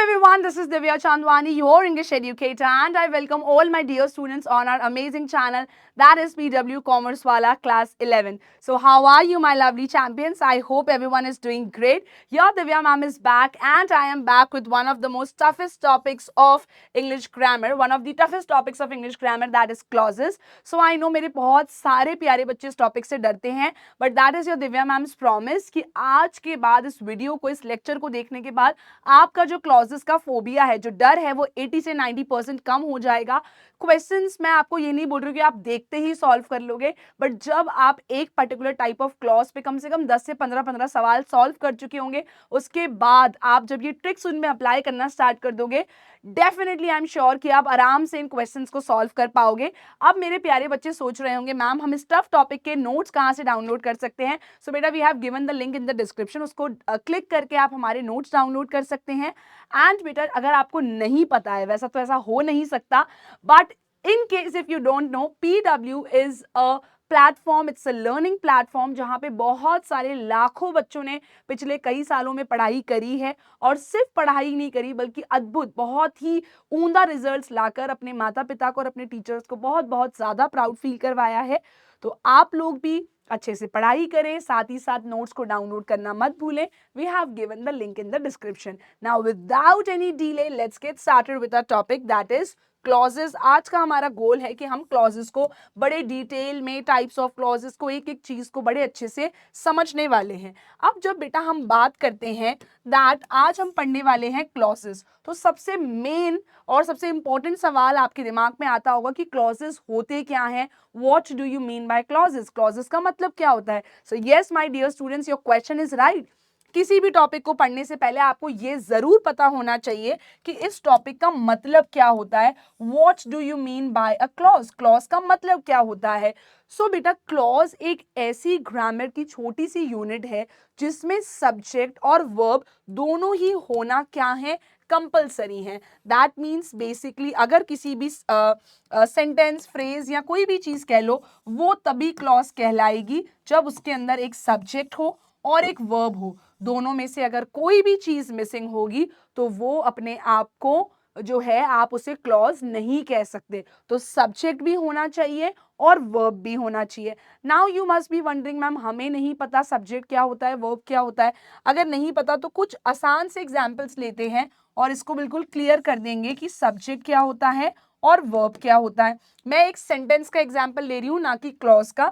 everyone, this is Divya Chandwani, your English educator, and I welcome all my dear students on our amazing channel, that is PW Commerce Wala Class 11. So how are you, my lovely champions? I hope everyone is doing great. Your Divya ma'am is back, and I am back with one of the most toughest topics of English grammar, one of the toughest topics of English grammar, that is clauses. So I know मेरे बहुत सारे प्यारे बच्चे इस topic से डरते हैं, but that is your Divya ma'am's promise कि आज के बाद इस वीडियो को, इस लेक्चर को देखने के बाद आपका जो क्लॉजेस का फोबिया है, जो डर है, वो 80 से 90% कम हो जाएगा। क्वेश्चंस मैं आपको ये नहीं बोल रही हूँ कि आप देखते ही सॉल्व कर लोगे, बट जब आप एक पर्टिकुलर टाइप ऑफ क्लॉज पे कम से कम 10 से 15 सवाल सॉल्व कर चुके होंगे, उसके बाद आप जब ये ट्रिक्स उनमें अप्लाई करना स्टार्ट कर दोगे, डेफिनेटली आई एम श्योर कि आप आराम से इन क्वेश्चंस को सॉल्व कर पाओगे। अब मेरे प्यारे बच्चे सोच रहे होंगे, मैम हम इस टफ टॉपिक के नोट्स कहाँ से डाउनलोड कर सकते हैं? सो बेटा, we have given the link in the description, उसको क्लिक करके आप हमारे नोट्स डाउनलोड कर सकते हैं। एंड बेटा, अगर आपको नहीं पता है, वैसा तो ऐसा हो नहीं सकता, but in case if you don't know, PW is a platform, it's a learning platform जहां पे बहुत सारे लाखों बच्चों ने पिछले कई सालों में पढ़ाई करी है, और सिर्फ पढ़ाई नहीं करी बल्कि अद्भुत, बहुत ही उम्दा रिजल्ट्स लाकर अपने माता पिता को और अपने टीचर्स को बहुत बहुत ज्यादा प्राउड फील करवाया है। तो आप लोग भी अच्छे से पढ़ाई करें, साथ ही साथ नोट्स को डाउनलोड करना मत भूलें। We have given the link in the description. Now without any delay, let's get started with a topic that is clauses. आज का हमारा गोल है कि हम क्लॉजेस को बड़े डिटेल में, टाइप्स ऑफ क्लॉजेस को, एक एक चीज को बड़े अच्छे से समझने वाले हैं। अब जब बेटा हम बात करते हैं दैट आज हम पढ़ने वाले हैं क्लॉजेस, तो सबसे मेन और सबसे इंपॉर्टेंट सवाल आपके दिमाग में आता होगा कि क्लॉजेस होते क्या हैं? What do you mean by clauses? Clauses का मतलब क्या होता है? So yes my dear students, your question is right. किसी भी टॉपिक को पढ़ने से पहले आपको ये जरूर पता होना चाहिए कि इस टॉपिक का मतलब क्या होता है। What do you mean bye a clause? Clause का मतलब क्या होता है? सो बेटा, क्लॉज एक ऐसी ग्रामर की छोटी सी यूनिट है जिसमें सब्जेक्ट और वर्ब दोनों ही होना क्या है? कंपल्सरी है। दैट मीन्स बेसिकली अगर किसी भी सेंटेंस, फ्रेज या कोई भी चीज कह लो, वो तभी क्लॉज कहलाएगी जब उसके अंदर एक सब्जेक्ट हो और एक वर्ब हो। दोनों में से अगर कोई भी चीज मिसिंग होगी तो वो अपने आप को जो है, आप उसे क्लॉज नहीं कह सकते। तो सब्जेक्ट भी होना चाहिए और वर्ब भी होना चाहिए। Now you must be wondering, ma'am हमें नहीं पता सब्जेक्ट क्या होता है, वर्ब क्या होता है। अगर नहीं पता तो कुछ आसान से एग्जाम्पल्स लेते हैं और इसको बिल्कुल क्लियर कर देंगे कि सब्जेक्ट क्या होता है और वर्ब क्या होता है। मैं एक सेंटेंस का एग्जाम्पल ले रही हूं, ना कि क्लॉज का।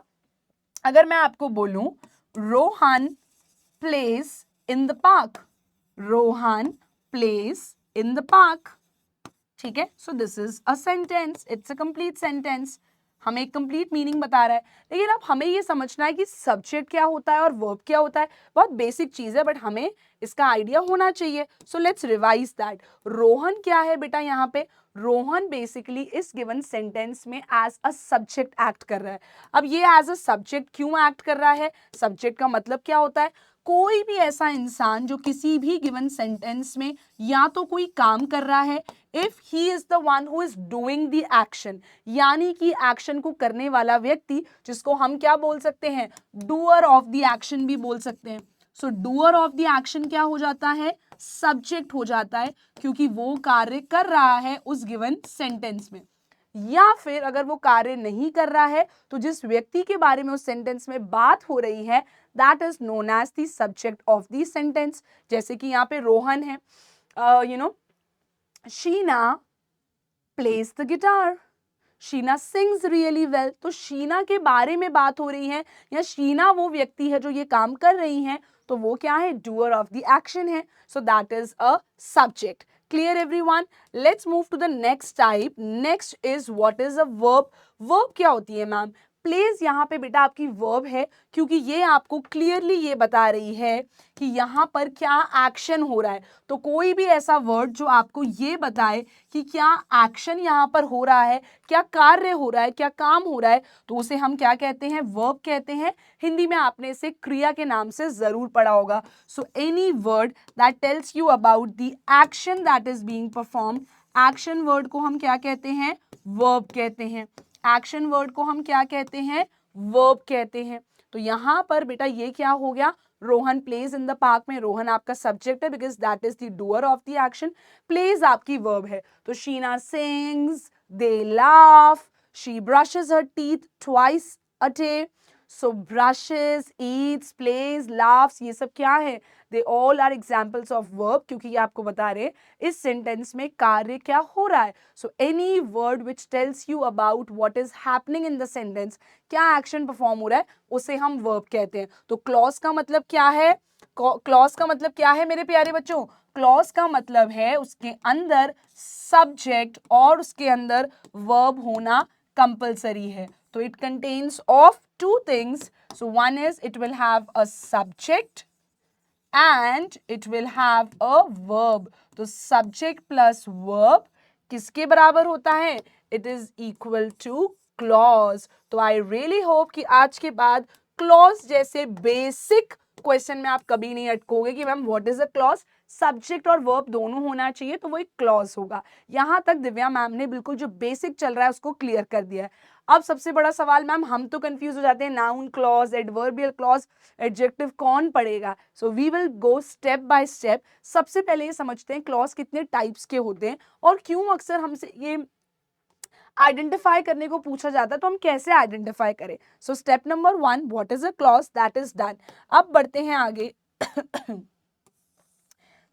अगर मैं आपको बोलूं, Rohan plays in the park. Rohan plays in the park. ठीक है, so this is a sentence, it's a complete sentence, हमें एक कंप्लीट मीनिंग बता रहा है। लेकिन अब हमें ये समझना है कि सब्जेक्ट क्या होता है और वर्ब क्या होता है। बहुत बेसिक चीज है, बट हमें इसका आइडिया होना चाहिए। So let's revise that. Rohan क्या है बेटा यहाँ पे? रोहन बेसिकली इस गिवन सेंटेंस में एज अ सब्जेक्ट एक्ट कर रहा है। अब ये एज अ सब्जेक्ट क्यों एक्ट कर रहा है? सब्जेक्ट का मतलब क्या होता है? कोई भी ऐसा इंसान जो किसी भी गिवन सेंटेंस में या तो कोई काम कर रहा है, if he is the one who is doing the action, यानी कि एक्शन को करने वाला व्यक्ति, जिसको हम क्या बोल सकते हैं? डूअर ऑफ द एक्शन भी बोल सकते हैं। सो डूअर ऑफ द एक्शन क्या हो जाता है? सब्जेक्ट हो जाता है, क्योंकि वो कार्य कर रहा है उस गिवन सेंटेंस में। या फिर अगर वो कार्य नहीं कर रहा है, तो जिस व्यक्ति के बारे में उस सेंटेंस में बात हो रही है, that is known as the subject of the sentence. जैसे कि यहाँ पे रोहन है, Sheena plays the guitar, Sheena sings really well. तो शीना के बारे में बात हो रही है, या शीना वो व्यक्ति है जो ये काम कर रही है, तो वो क्या है? डूअर ऑफ द एक्शन है। सो that is a subject. Clear everyone? Let's move to the next type. Next is what is a verb? Verb क्या होती है मैम? प्लेज यहाँ पे बेटा आपकी वर्ब है, क्योंकि ये आपको क्लियरली ये बता रही है कि यहाँ पर क्या एक्शन हो रहा है। तो कोई भी ऐसा वर्ड जो आपको ये बताए कि क्या एक्शन यहाँ पर हो रहा है, क्या कार्य हो रहा है, क्या काम हो रहा है, तो उसे हम क्या कहते हैं? वर्ब कहते हैं। हिंदी में आपने इसे क्रिया के नाम से जरूर पढ़ा होगा। So any word that tells you about the action that is being performed, action word को हम क्या कहते हैं? वर्ब कहते हैं। एक्शन वर्ड को हम क्या कहते हैं? वर्ब कहते हैं। तो यहां पर बेटा ये क्या हो गया? Rohan plays in the park में रोहन आपका सब्जेक्ट है because that is the doer of the action, plays आपकी वर्ब है। तो Sheena sings, they laugh, she brushes her teeth twice a day. So brushes, eats, plays, laughs, ये सब क्या है? They all are examples of verb, क्योंकि ये आपको बता रहे हैं इस सेंटेंस में कार्य क्या हो रहा है। So any word which tells you about what is happening in the sentence, क्या एक्शन परफॉर्म हो रहा है, उसे हम वर्ब कहते हैं। तो क्लॉज का मतलब क्या है? क्लॉज का मतलब क्या है मेरे प्यारे बच्चों? क्लॉज का मतलब है उसके अंदर सब्जेक्ट और उसके अंदर वर्ब होना कंपल्सरी है। तो it contains of two things. So one is it will have a subject and it will have a verb. तो subject plus verb किसके बराबर होता है? It is equal to clause. तो I really hope कि आज के बाद clause जैसे basic क्वेश्चन में आप कभी नहीं अटकोगे कि ma'am what is a clause, subject और वर्ब दोनों होना चाहिए तो वो एक क्लॉज होगा। यहां तक दिव्या मैम ने बिल्कुल जो बेसिक चल रहा है उसको क्लियर कर दिया है। अब सबसे बड़ा सवाल मैम, हम तो कंफ्यूज हो जाते हैं, noun clause, adverbial clause, adjective कौन पढ़ेगा? So we will go step by step. सबसे पहले ये समझते हैं क्लॉज कितने टाइप्स के होते हैं और क्यों अक्सर हमसे ये आइडेंटिफाई करने को पूछा जाता है, तो हम कैसे आइडेंटिफाई करें। So step number 1, what is a clause, that is done. अब बढ़ते हैं आगे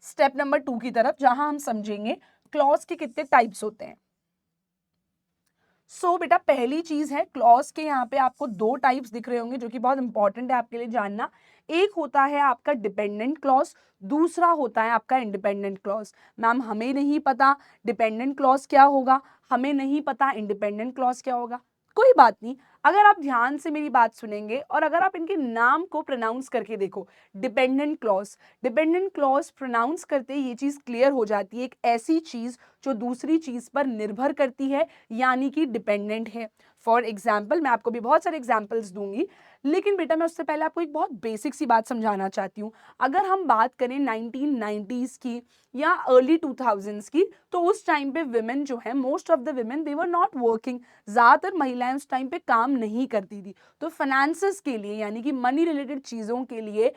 स्टेप नंबर 2 की तरफ, जहां हम समझेंगे क्लॉज के कितने टाइप्स होते हैं। सो बेटा पहली चीज है, क्लॉज के यहाँ पे आपको दो टाइप्स दिख रहे होंगे जो कि बहुत इंपॉर्टेंट है आपके लिए जानना। एक होता है आपका डिपेंडेंट क्लॉज, दूसरा होता है आपका इंडिपेंडेंट क्लॉज। मैम हमें नहीं पता डिपेंडेंट क्लॉज क्या होगा, हमें नहीं पता इंडिपेंडेंट क्लॉज क्या होगा, कोई बात नहीं। अगर आप ध्यान से मेरी बात सुनेंगे और अगर आप इनके नाम को प्रोनाउंस करके देखो, डिपेंडेंट क्लॉज प्रोनाउंस करते ये चीज क्लियर हो जाती है, एक ऐसी चीज जो दूसरी चीज पर निर्भर करती है यानी कि डिपेंडेंट है। फॉर एग्जाम्पल मैं आपको भी बहुत सारे एग्जाम्पल्स दूंगी, लेकिन बेटा मैं उससे पहले आपको एक बहुत बेसिक सी बात समझाना चाहती हूँ। अगर हम बात करें 1990s की या अर्ली 2000s की, तो उस टाइम पे विमेन जो है, most of the women they were not working, ज़्यादातर महिलाएं उस टाइम पे काम नहीं करती थी। तो फाइनेंसेस के लिए यानी कि मनी रिलेटेड चीज़ों के लिए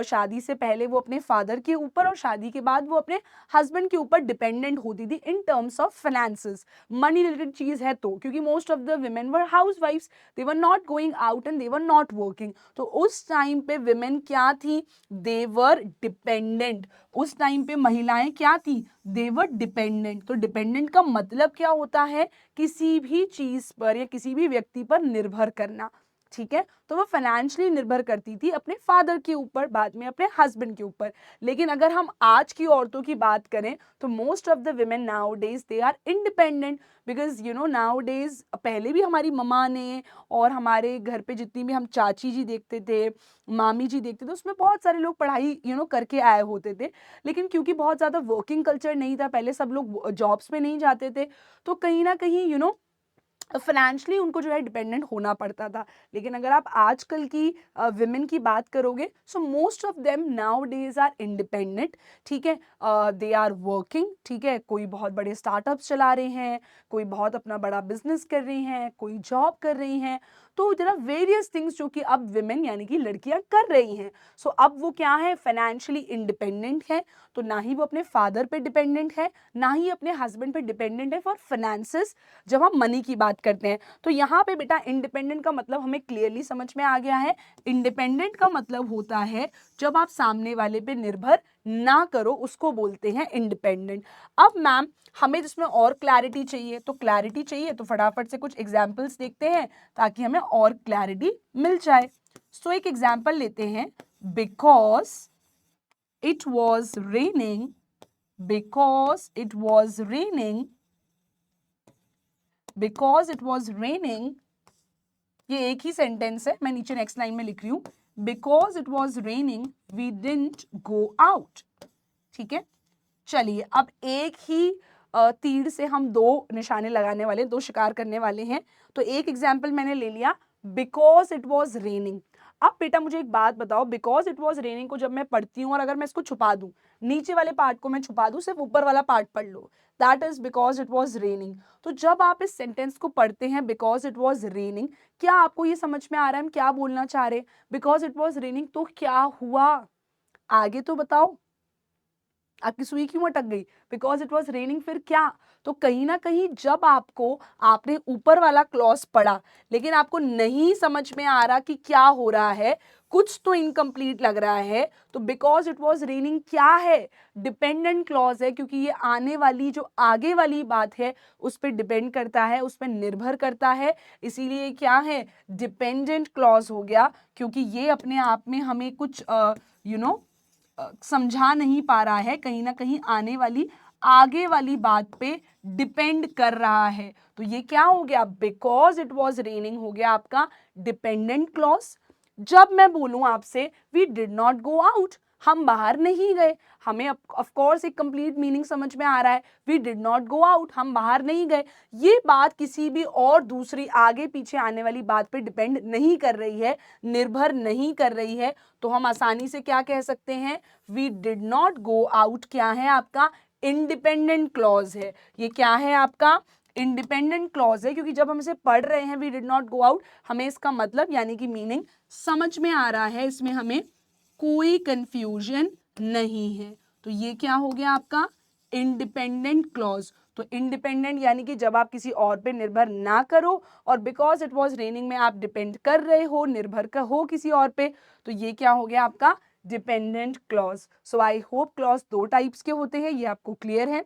शादी से पहले वो अपने फादर के ऊपर और शादी के बाद वो अपने हस्बैंड के ऊपर डिपेंडेंट होती थी in terms of finances. Money related चीज़ है तो, क्योंकि most of the women were हाउस वाइफ्स, they were not going out and they were not working. तो उस टाइम पे विमेन क्या थी? दे वर डिपेंडेंट। उस टाइम पे महिलाएं क्या थी? दे वर डिपेंडेंट। तो डिपेंडेंट का मतलब क्या होता है? किसी भी चीज पर या किसी भी व्यक्ति पर निर्भर करना, ठीक है। तो वो फाइनेंशियली निर्भर करती थी अपने फादर के ऊपर, बाद में अपने हस्बैंड के ऊपर। लेकिन अगर हम आज की औरतों की बात करें तो most of the women nowadays they are independent, because you know nowadays, पहले भी हमारी ममा ने और हमारे घर पे जितनी भी हम चाची जी देखते थे, मामी जी देखते थे, उसमें बहुत सारे लोग पढ़ाई करके आए होते थे। लेकिन क्योंकि बहुत ज़्यादा वर्किंग कल्चर नहीं था, पहले सब लोग जॉब्स में नहीं जाते थे, तो कहीं ना कहीं फाइनेंशियली उनको जो है डिपेंडेंट होना पड़ता था। लेकिन अगर आप आजकल की विमेन की बात करोगे, so most of them nowadays are independent, ठीक है। दे आर वर्किंग, ठीक है। कोई बहुत बड़े स्टार्टअप्स चला रहे हैं, कोई बहुत अपना बड़ा बिजनेस कर रही हैं, कोई जॉब कर रही हैं। तो देयर आर वेरियस थिंग्स जो कि अब विमेन यानी कि लड़कियां कर रही हैं। सो अब वो क्या है? फाइनेंशियली इंडिपेंडेंट है। तो ना ही वो अपने फादर पे डिपेंडेंट है, ना ही अपने हस्बैंड पे डिपेंडेंट है फॉर फाइनेंसेस, जब हम मनी की बात करते हैं। तो यहाँ पे बेटा इंडिपेंडेंट का मतलब हमें क्लियरली समझ में आ गया है। इंडिपेंडेंट का मतलब होता है जब आप सामने वाले पे निर्भर ना करो, उसको बोलते हैं इंडिपेंडेंट। अब मैम हमें जिसमें और क्लैरिटी चाहिए, तो फटाफट से कुछ एग्जाम्पल्स देखते हैं ताकि हमें और क्लैरिटी मिल जाए। सो एक एग्जाम्पल लेते हैं, because it was raining, because it was raining, ये एक ही सेंटेंस है, मैं नीचे नेक्स्ट लाइन में लिख रही हूं, because it was raining we didn't go out, ठीक है। चलिए अब एक ही तीर से हम दो निशाने लगाने वाले, दो शिकार करने वाले हैं। तो एक एग्जाम्पल मैंने ले लिया, because it was raining। अब बेटा मुझे एक बात बताओ, बिकॉज इट वॉज रेनिंग को जब मैं पढ़ती हूँ और अगर मैं इसको छुपा दूं, नीचे वाले पार्ट को मैं छुपा दूं, सिर्फ ऊपर वाला पार्ट पढ़ लो, that is because it was raining. तो जब आप इस सेंटेंस को पढ़ते हैं बिकॉज इट वॉज रेनिंग, क्या आपको ये समझ में आ रहा है हम क्या बोलना चाह रहे हैं? बिकॉज इट वॉज रेनिंग तो क्या हुआ, आगे तो बताओ, आपकी सुई क्यों अटक गई? बिकॉज इट वॉज रेनिंग, फिर क्या? तो कहीं ना कहीं जब आपने ऊपर वाला क्लॉज पढ़ा लेकिन आपको नहीं समझ में आ रहा कि क्या हो रहा है, कुछ तो इनकम्प्लीट लग रहा है, तो बिकॉज इट वॉज रेनिंग क्या है? डिपेंडेंट क्लॉज है, क्योंकि ये आने वाली जो आगे वाली बात है उस पर डिपेंड करता है, उस पर निर्भर करता है, इसीलिए क्या है? डिपेंडेंट क्लॉज हो गया, क्योंकि ये अपने आप में हमें कुछ समझा नहीं पा रहा है, कहीं ना कहीं आने वाली आगे वाली बात पे डिपेंड कर रहा है। तो ये क्या हो गया? बिकॉज इट वॉज रेनिंग हो गया आपका डिपेंडेंट क्लॉज। जब मैं बोलूं आपसे we did not go out, हम बाहर नहीं गए, हमें ऑफ कोर्स एक कंप्लीट मीनिंग समझ में आ रहा है, we did not go out, हम बाहर नहीं गए। ये बात किसी भी और दूसरी आगे पीछे आने वाली बात पे डिपेंड नहीं कर रही है, निर्भर नहीं कर रही है, तो हम आसानी से क्या कह सकते हैं? We did not go out क्या है आपका? इंडिपेंडेंट क्लॉज है। ये क्या है आपका? इंडिपेंडेंट क्लॉज है, क्योंकि जब हम इसे पढ़ रहे हैं we did not go out, हमें इसका मतलब यानी कि मीनिंग समझ में आ रहा है, इसमें हमें कोई कंफ्यूजन नहीं है। तो ये क्या हो गया आपका? Independent clause. तो इंडिपेंडेंट यानी कि जब आप किसी और पे निर्भर ना करो, और बिकॉज इट वॉज रेनिंग में आप डिपेंड कर रहे हो, निर्भर का हो किसी और पे, तो ये क्या हो गया आपका? Dependent clause. So I hope clause दो टाइप्स के होते हैं, ये आपको क्लियर है।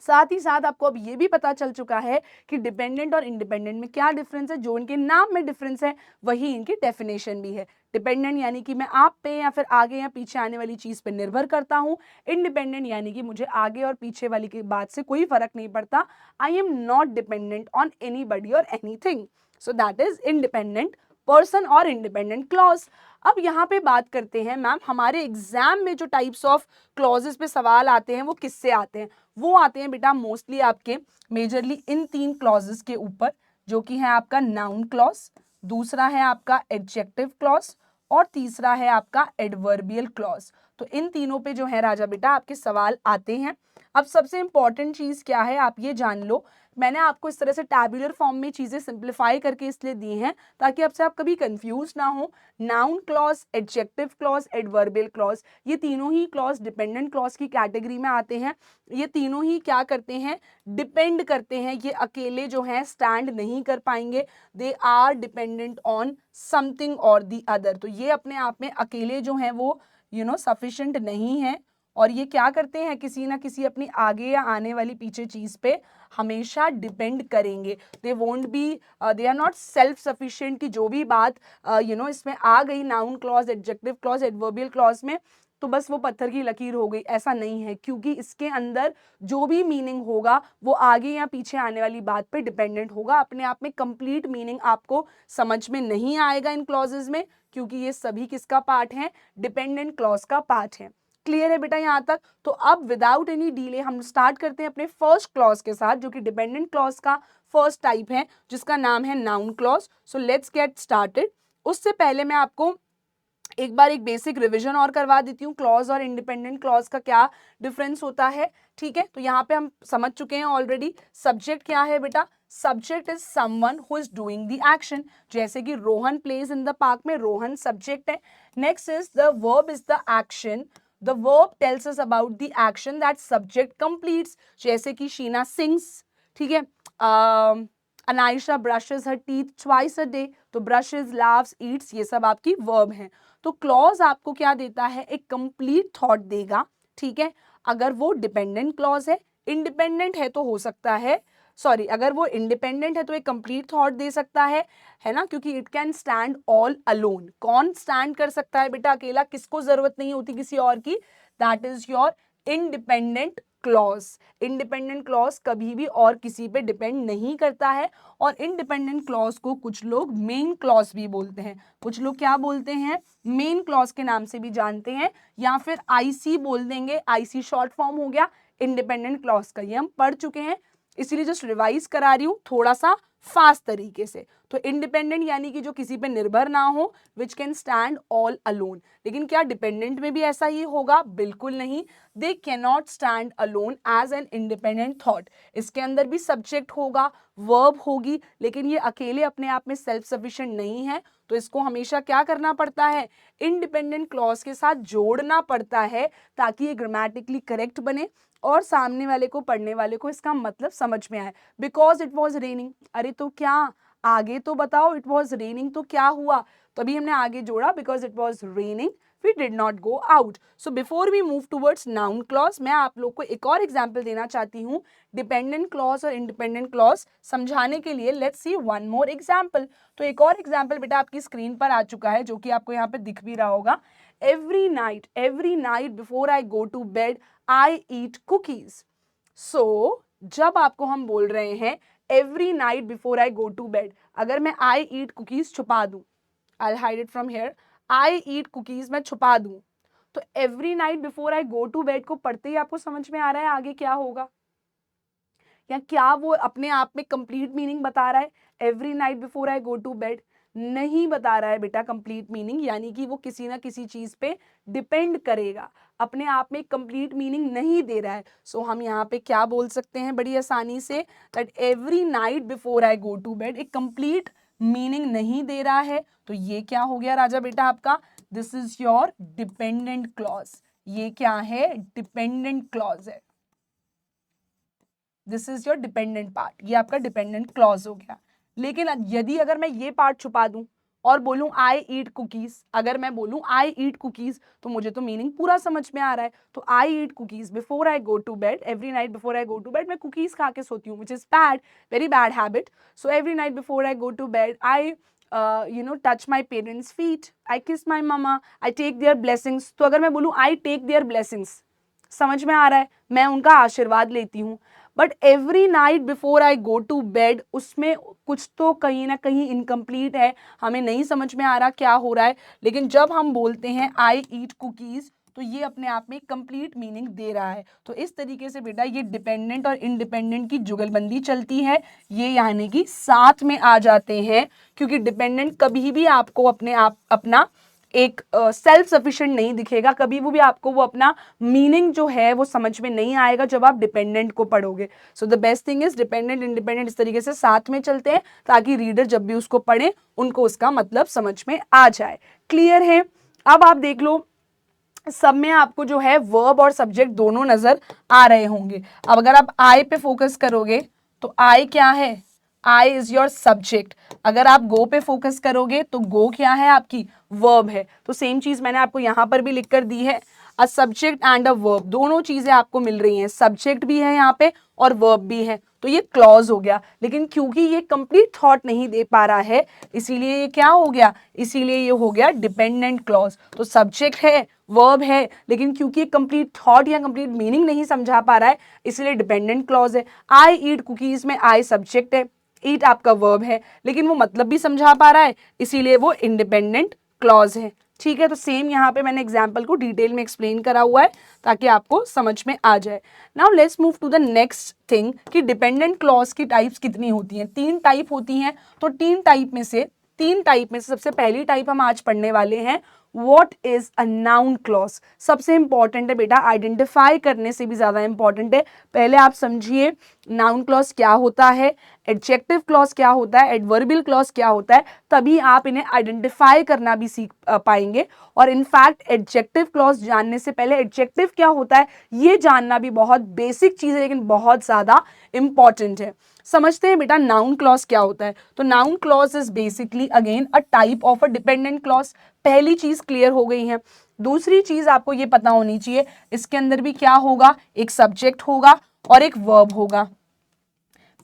साथ ही साथ आपको अब ये भी पता चल चुका है कि डिपेंडेंट और इंडिपेंडेंट में क्या डिफरेंस है। जो इनके नाम में डिफरेंस है वही इनकी डेफिनेशन भी है। डिपेंडेंट यानी कि मैं आप पे या फिर आगे या पीछे आने वाली चीज पे निर्भर करता हूँ। इंडिपेंडेंट यानी कि मुझे आगे और पीछे वाली की बात से कोई फर्क नहीं पड़ता। I am not dependent on anybody और anything, so that is independent person और इंडिपेंडेंट क्लॉज। अब यहाँ पे बात करते हैं मैम, हमारे एग्जाम में जो टाइप्स ऑफ क्लॉजेस पे सवाल आते हैं वो किससे आते हैं? वो आते हैं बेटा मोस्टली आपके मेजरली इन तीन क्लॉजेस के ऊपर, जो कि है आपका नाउन क्लॉज, दूसरा है आपका एडजेक्टिव क्लॉज, और तीसरा है आपका एडवर्बियल क्लॉज। तो इन तीनों पे जो है राजा बेटा आपके सवाल आते हैं। अब सबसे इंपॉर्टेंट चीज क्या है आप ये जान लो, मैंने आपको इस तरह से टैबुलर फॉर्म में चीजें सिंप्लीफाई करके इसलिए दी हैं ताकि आपसे आप कभी कंफ्यूज ना हो। Noun clause, adjective clause, adverbial clause, ये तीनों ही क्लॉज डिपेंडेंट क्लॉज की कैटेगरी में आते हैं। ये तीनों ही क्या करते हैं? डिपेंड करते हैं, ये अकेले जो है स्टैंड नहीं कर पाएंगे, they are dependent on something और दी अदर। तो ये अपने आप में अकेले जो है वो सफिशिएंट नहीं है, और ये क्या करते हैं? किसी ना किसी अपनी आगे या आने वाली पीछे चीज पे हमेशा डिपेंड करेंगे। They won't be, they are not self sufficient कि जो भी बात इसमें आ गई noun clause, adjective clause, adverbial clause में, तो बस वो पत्थर की लकीर हो गई, ऐसा नहीं है, क्योंकि इसके अंदर जो भी मीनिंग होगा वो आगे या पीछे आने वाली बात पे डिपेंडेंट होगा। अपने आप में कंप्लीट मीनिंग आपको समझ में नहीं आएगा इन क्लॉजेस में, क्योंकि ये सभी किसका पार्ट है? डिपेंडेंट क्लॉज का पार्ट है। क्लियर है बेटा यहाँ तक? तो अब विदाउट एनी डिले हम स्टार्ट करते हैं अपने फर्स्ट क्लॉज के साथ, जो कि डिपेंडेंट क्लॉज का फर्स्ट टाइप है, जिसका नाम है noun clause. So let's get started. उससे पहले मैं आपको एक बार एक बेसिक रिवीजन और करवा देती हूँ, क्लॉज और इंडिपेंडेंट क्लॉज का क्या डिफरेंस होता है। ठीक है, तो यहाँ पे हम समझ चुके हैं ऑलरेडी। सब्जेक्ट क्या है बेटा? Subject is someone who is doing the action, जैसे कि Rohan plays in the park में रोहन सब्जेक्ट है। Next is the verb is the action, the verb tells us about the action that subject completes, जैसे कि Sheena sings, ठीक है, Anaysha brushes her teeth twice a day, तो brushes, laughs, eats ये सब आपकी verb हैं। तो clause आपको क्या देता है? एक complete thought देगा, ठीक है। अगर वो dependent clause है, independent है तो हो सकता है, सॉरी, अगर वो इंडिपेंडेंट है तो एक कंप्लीट थॉट दे सकता है ना, क्योंकि it can stand all alone. कौन स्टैंड कर सकता है बेटा अकेला? किसको जरूरत नहीं होती किसी और की? That is your independent clause. Independent clause कभी भी और किसी पे डिपेंड नहीं करता है, और इंडिपेंडेंट क्लॉज को कुछ लोग मेन क्लॉज भी बोलते हैं। कुछ लोग क्या बोलते हैं? मेन क्लॉज के नाम से भी जानते हैं, या फिर आईसी बोल देंगे। आईसी शॉर्ट फॉर्म हो गया इंडिपेंडेंट क्लॉज का, ये हम पढ़ चुके हैं, इसीलिए जस्ट रिवाइज करा रही हूँ थोड़ा सा फास्ट तरीके से। तो इंडिपेंडेंट यानी कि जो किसी पे निर्भर ना हो, which can stand all alone. लेकिन क्या डिपेंडेंट में भी ऐसा ही होगा? बिल्कुल नहीं। They can not stand alone as an independent thought. इसके अंदर भी सब्जेक्ट होगा, वर्ब होगी, लेकिन ये अकेले अपने आप में सेल्फ सफिशिएंट नहीं है। तो इसको हमेशा क्या करना पड़ता है? इंडिपेंडेंट क्लॉज के साथ जोड़ना पड़ता है ताकि ये ग्रामेटिकली करेक्ट बने और सामने वाले को, पढ़ने वाले को इसका मतलब समझ में आए। बिकॉज इट वॉज रेनिंग, अरे तो क्या, आगे तो बताओ, इट वॉज रेनिंग तो क्या हुआ? तो अभी हमने आगे जोड़ा, because it was raining we did not go out. So before we move towards noun clause, मैं आप लोग को एक और एग्जाम्पल देना चाहती हूँ डिपेंडेंट क्लॉज और इंडिपेंडेंट क्लॉज समझाने के लिए। Let's see one more example. तो एक और एग्जाम्पल बेटा आपकी स्क्रीन पर आ चुका है, जो कि आपको यहाँ पे दिख भी रहा होगा। every night before I go to bed I eat cookies. So जब आपको हम बोल रहे हैं every night before I go to bed, अगर मैं I eat cookies छुपा दूं, I'll hide it from here, I eat cookies मैं छुपा दूं, तो every night before I go to bed को पढ़ते ही आपको समझ में आ रहा है आगे क्या होगा? या क्या वो अपने आप में कंप्लीट मीनिंग बता रहा है? Every night before I go to bed नहीं बता रहा है बेटा कंप्लीट मीनिंग, यानी कि वो किसी ना किसी चीज पे डिपेंड करेगा, अपने आप में कंप्लीट मीनिंग नहीं दे रहा है। सो हम यहाँ पे क्या बोल सकते हैं बड़ी आसानी से, that every night before I go to bed एक कंप्लीट मीनिंग नहीं दे रहा है। तो ये क्या हो गया राजा बेटा आपका? This is your dependent clause. ये क्या है? डिपेंडेंट क्लॉज है। This is your dependent part, ये आपका डिपेंडेंट क्लॉज हो गया। लेकिन यदि अगर मैं ये पार्ट छुपा दूं और बोलूं आई ईट कुकीज, अगर मैं बोलूं आई ईट कुकीज, तो मुझे तो मीनिंग पूरा समझ में आ रहा है। तो I eat cookies before I go to bed, every night before I go to bed मैं कुकीज खा के सोती हूँ, which is bad, very bad habit. So every night before I go to bed I touch my parents feet, I kiss my mama, I take their blessings। तो अगर मैं बोलूं I take their blessings, समझ में आ रहा है, मैं उनका आशीर्वाद लेती हूँ। But every night before I go to bed, उसमें कुछ तो कहीं ना कहीं इनकम्प्लीट है, हमें नहीं समझ में आ रहा क्या हो रहा है। लेकिन जब हम बोलते हैं आई ईट कुकीज, तो ये अपने आप में कंप्लीट मीनिंग दे रहा है। तो इस तरीके से बेटा ये डिपेंडेंट और इंडिपेंडेंट की जुगलबंदी चलती है, ये यानी कि साथ में आ जाते हैं, क्योंकि डिपेंडेंट कभी भी आपको अपने आप अपना एक सेल्फ सफिशिएंट नहीं दिखेगा, कभी वो भी आपको वो अपना मीनिंग जो है वो समझ में नहीं आएगा जब आप डिपेंडेंट को पढ़ोगे। So the best thing is dependent independent इस तरीके से साथ में चलते हैं, ताकि रीडर जब भी उसको पढ़े उनको उसका मतलब समझ में आ जाए। क्लियर है? अब आप देख लो, सब में आपको जो है वर्ब और सब्जेक्ट दोनों नजर आ रहे होंगे। अब अगर आप आई पे फोकस करोगे तो आई क्या है? I is your subject. अगर आप गो पे फोकस करोगे तो गो क्या है? आपकी वर्ब है। तो सेम चीज मैंने आपको यहां पर भी लिख कर दी है, a subject and a verb, दोनों चीजें आपको मिल रही हैं, सब्जेक्ट भी है यहाँ पे और वर्ब भी है, तो ये क्लॉज हो गया। लेकिन क्योंकि ये कंप्लीट थॉट नहीं दे पा रहा है, इसीलिए ये क्या हो गया? इसीलिए ये हो गया डिपेंडेंट क्लॉज। तो सब्जेक्ट है, वर्ब है, लेकिन क्योंकि कंप्लीट थॉट या कंप्लीट मीनिंग नहीं समझा पा रहा है, इसलिए डिपेंडेंट क्लॉज है। आई ईट कुकीज में आई सब्जेक्ट है, ईट आपका वर्ब है, लेकिन वो मतलब भी समझा पा रहा है, इसीलिए वो इंडिपेंडेंट क्लॉज है। ठीक है, तो सेम यहाँ पे मैंने एग्जाम्पल को डिटेल में एक्सप्लेन करा हुआ है ताकि आपको समझ में आ जाए। Now let's move to the next thing कि डिपेंडेंट क्लॉज की टाइप्स कितनी होती हैं? 3 टाइप होती हैं। तो 3 टाइप में से सबसे पहली टाइप हम आज पढ़ने वाले हैं, what is a noun clause. सबसे इंपॉर्टेंट है बेटा, आइडेंटिफाई करने से भी ज्यादा इंपॉर्टेंट है। पहले आप समझिए नाउन क्लॉज क्या होता है, एडजेक्टिव क्लॉज क्या होता है, एडवर्बियल क्लॉज क्या होता है, तभी आप इन्हें आइडेंटिफाई करना भी सीख पाएंगे। और इनफैक्ट एडजेक्टिव क्लॉज जानने से पहले एडजेक्टिव क्या होता है ये जानना भी बहुत बेसिक चीज है, लेकिन बहुत ज्यादा इंपॉर्टेंट है। समझते हैं बेटा नाउन क्लॉज क्या होता है। तो noun clause is basically again a type of a dependent clause. पहली चीज क्लियर हो गई है। दूसरी चीज आपको ये पता होनी चाहिए, इसके अंदर भी क्या होगा? एक सब्जेक्ट होगा और एक वर्ब होगा।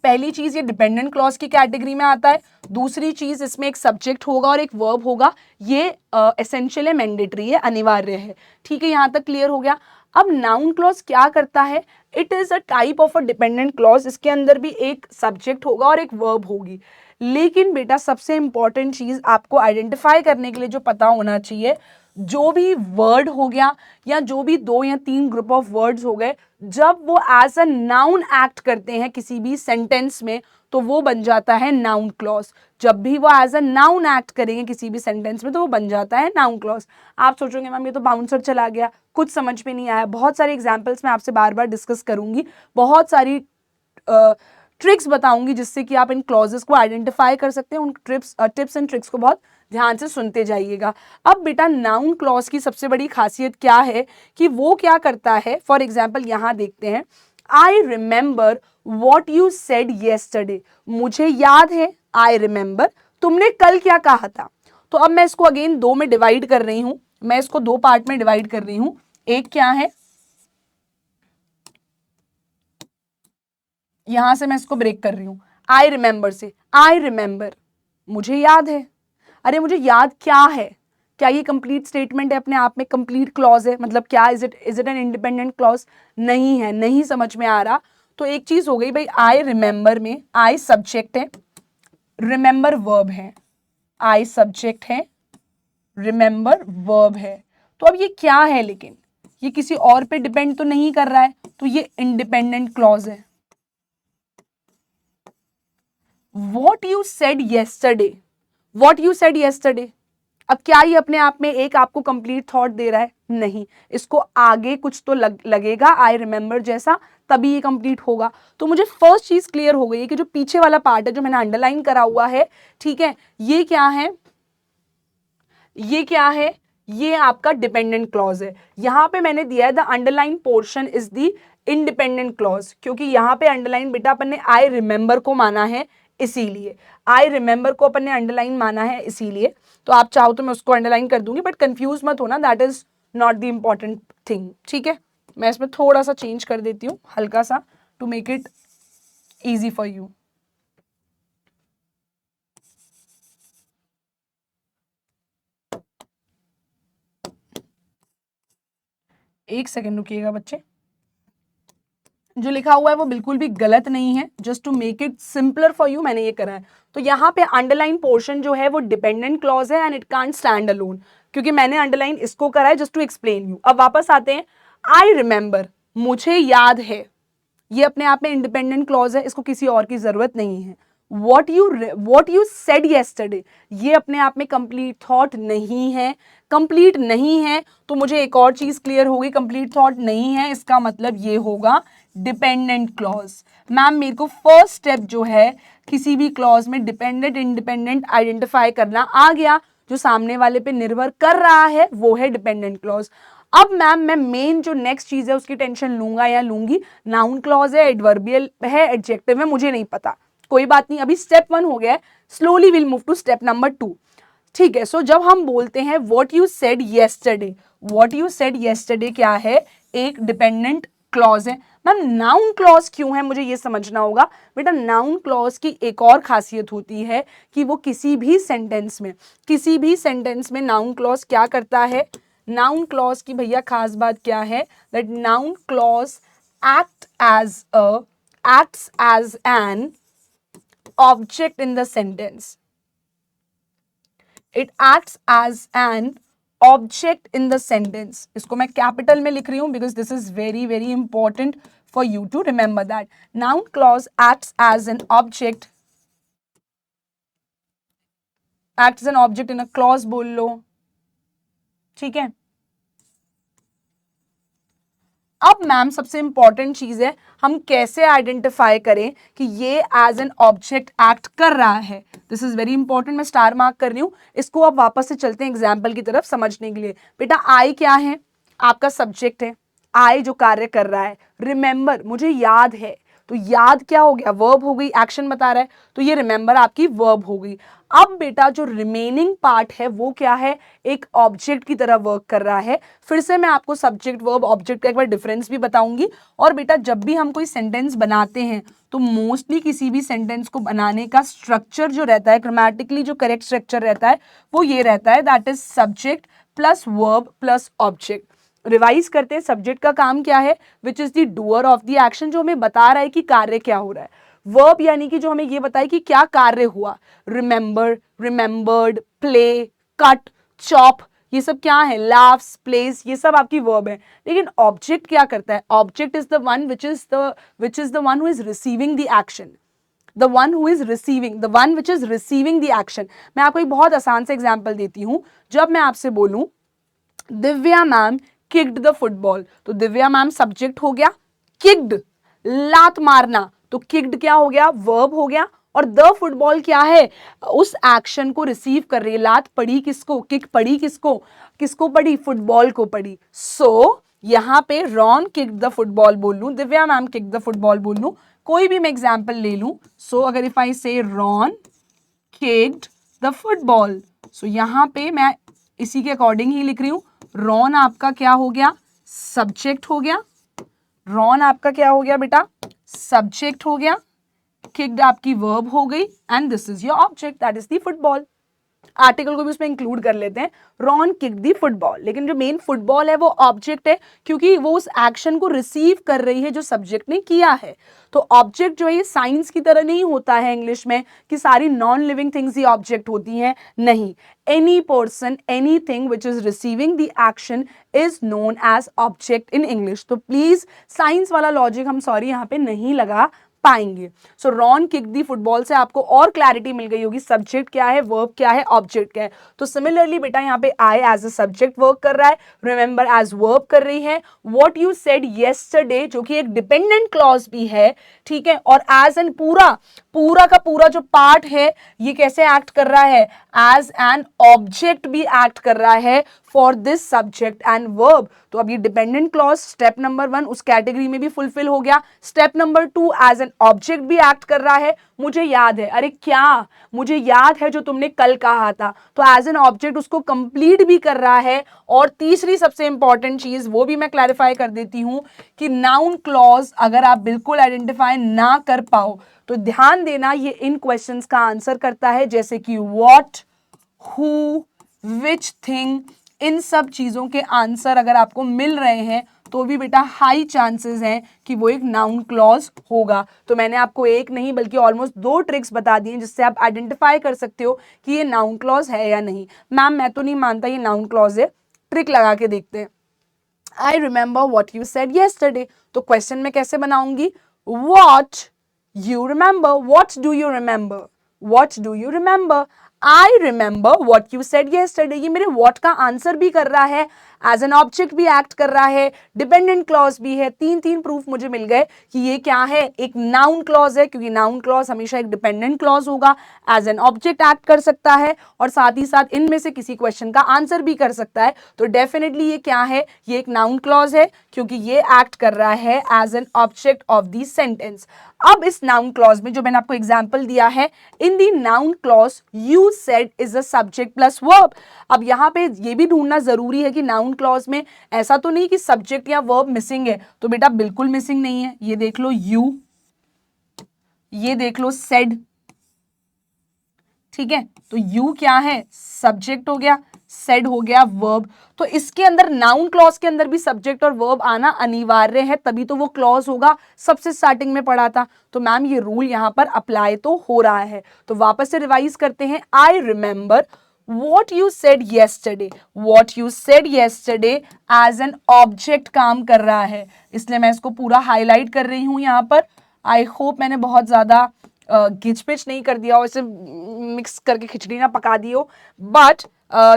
पहली चीज ये डिपेंडेंट क्लॉज की कैटेगरी में आता है। दूसरी चीज इसमें एक सब्जेक्ट होगा और एक वर्ब होगा। ये एसेंशियल है, मैंडेटरी है, अनिवार्य है। ठीक है, यहां तक क्लियर हो गया। अब नाउन क्लॉज क्या करता है? It is a type of a dependent clause. इसके अंदर भी एक सब्जेक्ट होगा और एक वर्ब होगी। लेकिन बेटा सबसे इंपॉर्टेंट चीज आपको आइडेंटिफाई करने के लिए जो पता होना चाहिए, जो भी वर्ड हो गया या जो भी 2 या 3 ग्रुप ऑफ वर्ड्स हो गए, जब वो एज अ नाउन एक्ट करते हैं किसी भी सेंटेंस में तो वो बन जाता है नाउन क्लॉज। जब भी वो एज अ नाउन एक्ट करेंगे किसी भी सेंटेंस में तो वो बन जाता है नाउन क्लॉज। आप सोचोगे मैम ये तो बाउंसर चला गया, कुछ समझ में नहीं आया। बहुत सारे एग्जाम्पल्स मैं आपसे बार बार डिस्कस करूंगी, बहुत सारी ट्रिक्स बताऊंगी जिससे कि आप इन क्लॉजेस को आइडेंटिफाई कर सकते हैं। उन टिप्स एंड ट्रिक्स को बहुत ध्यान से सुनते जाइएगा। अब बेटा नाउन क्लॉज की सबसे बड़ी खासियत क्या है कि वो क्या करता है। फॉर एग्जाम्पल यहां देखते हैं, I remember what you said yesterday. मुझे याद है, आई रिमेंबर, तुमने कल क्या कहा था। तो अब मैं इसको अगेन 2 में डिवाइड कर रही हूं, मैं इसको 2 पार्ट में डिवाइड कर रही हूं। एक क्या है, यहां से मैं इसको ब्रेक कर रही हूं, आई रिमेंबर से, आई रिमेंबर मुझे याद है। अरे मुझे याद क्या है, क्या ये कंप्लीट स्टेटमेंट है अपने आप में, कंप्लीट क्लॉज है, मतलब क्या is it an independent clause, नहीं है, नहीं समझ में आ रहा। तो एक चीज हो गई भाई, आई रिमेंबर में आई सब्जेक्ट है, रिमेंबर वर्ब है, आई सब्जेक्ट है, रिमेंबर वर्ब है। तो अब ये क्या है, लेकिन ये किसी और पे डिपेंड तो नहीं कर रहा है, तो ये इंडिपेंडेंट क्लॉज है। What you said yesterday, what you said yesterday, अब क्या ये अपने आप में एक आपको कंप्लीट थॉट दे रहा है, नहीं, इसको आगे कुछ तो लगेगा आई रिमेंबर जैसा, तभी ये कंप्लीट होगा। तो मुझे फर्स्ट चीज क्लियर हो गई है कि जो पीछे वाला पार्ट है जो मैंने अंडरलाइन करा हुआ है, ठीक है, ये क्या है, ये क्या है, ये आपका डिपेंडेंट क्लॉज है। यहां पे मैंने दिया है the underline portion is the independent clause, क्योंकि यहां पे अंडरलाइन बेटा अपन ने आई रिमेंबर को माना है, इसीलिए आई रिमेंबर को अपन ने अंडरलाइन माना है इसीलिए। तो आप चाहो तो मैं उसको अंडरलाइन कर दूंगी, बट कंफ्यूज मत होना, that is not the important thing, ठीक है। मैं इसमें थोड़ा सा चेंज कर देती हूँ, हल्का सा, to make it easy for you. एक सेकेंड रुकिएगा बच्चे, जो लिखा हुआ है वो बिल्कुल भी गलत नहीं है, just to make it simpler for you मैंने ये करा है। तो यहाँ पे अंडरलाइन पोर्शन जो है वो डिपेंडेंट क्लॉज है and it can't stand alone, क्योंकि मैंने अंडरलाइन इसको करा है जस्ट टू एक्सप्लेन यू। अब वापस आते हैं, आई रिमेंबर, मुझे याद है, ये अपने आप में इंडिपेंडेंट क्लॉज है, इसको किसी और की जरूरत नहीं है। वॉट यू सेड येस्टरडे, ये अपने आप में कंप्लीट थॉट नहीं है, कंप्लीट नहीं है, तो मुझे एक और चीज क्लियर होगी, कंप्लीट थॉट नहीं है इसका मतलब ये होगा डिपेंडेंट क्लॉज। मैम मेरे को फर्स्ट स्टेप जो है किसी भी क्लॉज में डिपेंडेंट इंडिपेंडेंट आइडेंटिफाई करना आ गया, जो सामने वाले पे निर्भर कर रहा है वो है डिपेंडेंट क्लॉज। अब मैम मैं मेन जो नेक्स्ट चीज है उसकी टेंशन लूंगा या लूंगी, नाउन क्लॉज है, एडवर्बियल है, एडजेक्टिव है, मुझे नहीं पता, कोई बात नहीं, अभी स्टेप 1 हो गया है, slowly will move to step number 2, ठीक है। सो जब हम बोलते हैं what you said yesterday, what you said yesterday क्या है, एक डिपेंडेंट क्लॉज है। मैम नाउन क्लॉज क्यों है, मुझे ये समझना होगा। बेटा नाउन क्लॉज की एक और खासियत होती है कि वो किसी भी सेंटेंस में नाउन क्लॉज क्या करता है, नाउन क्लॉज की भैया खास बात क्या है, that noun clause acts as an object in the sentence. It acts as an object in the sentence. इसको मैं कैपिटल में लिख रही हूं because this is very very important for you to remember that. Noun clause acts as an object, acts as an object in a clause बोल लो, ठीक है। अब मैम सबसे इंपॉर्टेंट चीज है, हम कैसे आइडेंटिफाई करें कि ये एज एन ऑब्जेक्ट एक्ट कर रहा है। दिस इज वेरी इंपॉर्टेंट, मैं स्टार मार्क कर रही हूं इसको। अब वापस से चलते हैं एग्जाम्पल की तरफ समझने के लिए। बेटा आई क्या है, आपका सब्जेक्ट है, आई जो कार्य कर रहा है, रिमेंबर मुझे याद है, तो याद क्या हो गया, वर्ब हो गई, एक्शन बता रहा है, तो ये रिमेंबर आपकी वर्ब हो गई। अब बेटा जो रिमेनिंग पार्ट है वो क्या है, एक ऑब्जेक्ट की तरह वर्क कर रहा है। फिर से मैं आपको सब्जेक्ट वर्ब ऑब्जेक्ट का एक बार डिफरेंस भी बताऊंगी। और बेटा जब भी हम कोई सेंटेंस बनाते हैं तो मोस्टली किसी भी सेंटेंस को बनाने का स्ट्रक्चर जो रहता है, ग्रामेटिकली जो करेक्ट स्ट्रक्चर रहता है वो ये रहता है, that is subject plus verb plus object. Revise करते हैं, सब्जेक्ट का काम क्या है, which is the doer of the action, जो हमें बता रहा है कि कार्य क्या हो रहा है। वर्ब यानी कि जो हमें ये बताए कि क्या कार्य हुआ, remember, remembered, play, cut, chop, ये सब क्या है, laughs, plays, ये सब आपकी वर्ब है। लेकिन ऑब्जेक्ट क्या करता है, object is the one which is the one who is receiving the action, the one who is receiving, the one which is receiving the action। मैं आपको एक बहुत आसान से एग्जाम्पल देती हूँ। जब मैं आपसे बोलूं Divya ma'am kicked the football, तो दिव्या मैम सब्जेक्ट हो गया, किक्ड लात मारना, तो किक्ड क्या हो गया, वर्ब हो गया, और द फुटबॉल क्या है, उस एक्शन को रिसीव कर रही है। लात पड़ी किसको, किक पड़ी किसको, किसको पड़ी, फुटबॉल को पड़ी। सो यहां पे रॉन किक्ड द फुटबॉल बोल लूं, Divya ma'am kicked the football बोल लूं, कोई भी मैं एग्जाम्पल ले लूं। सो अगर इफ आई से रॉन किक्ड द फुटबॉल, सो यहां पे मैं इसी के अकॉर्डिंग ही लिख रही हूं। रॉन आपका क्या हो गया, सब्जेक्ट हो गया, रॉन आपका क्या हो गया बेटा, सब्जेक्ट हो गया, किक्ड आपकी वर्ब हो गई, and this is your object that is the football. Article को भी उसमें इंक्लूड कर लेते हैं, रॉन किक दी फुटबॉल, लेकिन जो मेन फुटबॉल है वो ऑब्जेक्ट है, क्योंकि वो उस एक्शन को रिसीव कर रही है जो सब्जेक्ट ने किया है। तो ऑब्जेक्ट जो है ये साइंस की तरह नहीं होता है इंग्लिश में कि सारी नॉन लिविंग थिंग्स ही ऑब्जेक्ट होती हैं, नहीं। Any person, any thing which is receiving the action is known as object in English. तो प्लीज साइंस वाला लॉजिक हम सॉरी यहाँ पे नहीं लगा पाएंगे। सो रॉन किक दी फुटबॉल से आपको और क्लैरिटी मिल गई होगी सब्जेक्ट क्या है, वर्ब क्या है, ऑब्जेक्ट क्या है। तो सिमिलरली बेटा यहाँ पे I as a subject work कर रहा है, रिमेंबर एज वर्ब कर रही है, व्हाट यू सेड येस्टरडे जो कि एक डिपेंडेंट क्लॉज भी है, ठीक है, और एज एन पूरा का पूरा जो पार्ट है ये कैसे एक्ट कर रहा है, एज एन ऑब्जेक्ट भी एक्ट कर रहा है for this subject and verb. तो अब ये डिपेंडेंट क्लॉज स्टेप नंबर 1 उस कैटेगरी में भी फुलफिल हो गया। Step number 2 as an object भी एक्ट कर रहा है, मुझे याद है, अरे क्या, मुझे याद है जो तुमने कल कहा था, तो एज एन ऑब्जेक्ट उसको कंप्लीट भी कर रहा है। और तीसरी सबसे इंपॉर्टेंट चीज वो भी मैं क्लैरिफाई कर देती हूं कि नाउन क्लॉज अगर आप बिल्कुल आइडेंटिफाई ना कर पाओ तो ध्यान देना ये इन क्वेश्चंस का आंसर करता है, जैसे कि व्हाट, हु, विच थिंग, इन सब चीजों के आंसर अगर आपको मिल रहे हैं तो भी बेटा हाई चांसेस हैं कि वो एक नाउन क्लॉज होगा। तो मैंने आपको एक नहीं बल्कि ऑलमोस्ट 2 ट्रिक्स बता दी हैं जिससे आप आइडेंटिफाई कर सकते हो कि ये नाउन क्लॉज है या नहीं। मैम मैं तो नहीं मानता ये नाउन क्लॉज है, ट्रिक लगा के देखते हैं। I remember what you said yesterday, तो क्वेश्चन में कैसे बनाऊंगी, what you remember, what do you remember, what do you remember, I remember what you said yesterday. ये मेरे वॉट का आंसर भी कर रहा है, एज एन ऑब्जेक्ट भी एक्ट कर रहा है, डिपेंडेंट क्लॉज भी है। 3 प्रूफ मुझे मिल गए कि ये क्या है, एक नाउन क्लॉज है, क्योंकि नाउन क्लॉज हमेशा एक डिपेंडेंट क्लॉज होगा, एज एन ऑब्जेक्ट एक्ट कर सकता है और साथ ही साथ इनमें से किसी क्वेश्चन का आंसर भी कर सकता है। तो डेफिनेटली ये क्या है, ये एक नाउन क्लॉज है क्योंकि ये एक्ट कर रहा है as an object of the sentence. अब इस नाउन क्लॉज में जो मैंने आपको एग्जांपल दिया है, in the noun clause you said is a subject plus verb. अब यहां पे ये भी ढूंढना जरूरी है कि नाउन क्लॉज में ऐसा तो नहीं कि सब्जेक्ट या वर्ब मिसिंग है, तो बेटा बिल्कुल मिसिंग नहीं है। ये देख लो यू, ये देख लो सेड, ठीक है, तो यू क्या है, सब्जेक्ट हो गया, सेड हो गया वर्ब। तो इसके अंदर नाउन क्लॉज के अंदर भी सब्जेक्ट और वर्ब आना अनिवार्य है, तभी तो वो क्लॉज होगा, सबसे स्टार्टिंग में पढ़ा था। तो मैम ये रूल यहां पर अप्लाई तो हो रहा है। तो वापस से रिवाइज करते हैं, I remember what you said yesterday, what you said yesterday as an object काम कर रहा है, इसलिए मैं इसको पूरा हाईलाइट कर रही हूं यहां पर। आई होप मैंने बहुत ज्यादा घिच पिच नहीं कर दिया हो, इसे मिक्स करके खिचड़ी ना पका दी हो, but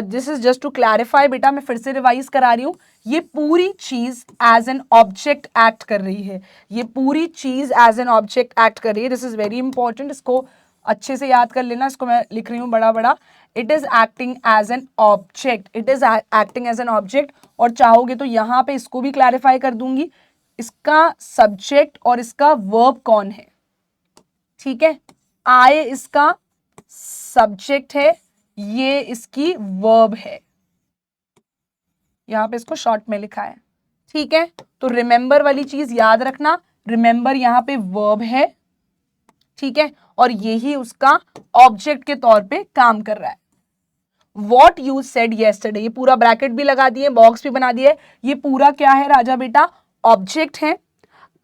this is just to clarify. बेटा मैं फिर से रिवाइज करा रही हूं, ये पूरी चीज एज एन ऑब्जेक्ट एक्ट कर रही है, ये पूरी चीज एज एन ऑब्जेक्ट एक्ट कर रही है। दिस इज वेरी इंपॉर्टेंट, इसको अच्छे से याद कर लेना, इसको मैं लिख रही हूँ बड़ा बड़ा। It is acting as an object, it is acting as an object. और चाहोगे तो यहाँ पे इसको भी क्लैरिफाई कर दूंगी, इसका सब्जेक्ट और इसका वर्ब कौन है, ठीक है, आई इसका सब्जेक्ट है, ये इसकी वर्ब है, यहां पे इसको शॉर्ट में लिखा है, ठीक है। तो रिमेंबर वाली चीज याद रखना, रिमेंबर यहां पे वर्ब है, ठीक है, और यही उसका ऑब्जेक्ट के तौर पे काम कर रहा है। What you said yesterday, ये पूरा ब्रैकेट भी लगा दिए, बॉक्स भी बना दिए, ये पूरा क्या है राजा बेटा, ऑब्जेक्ट है,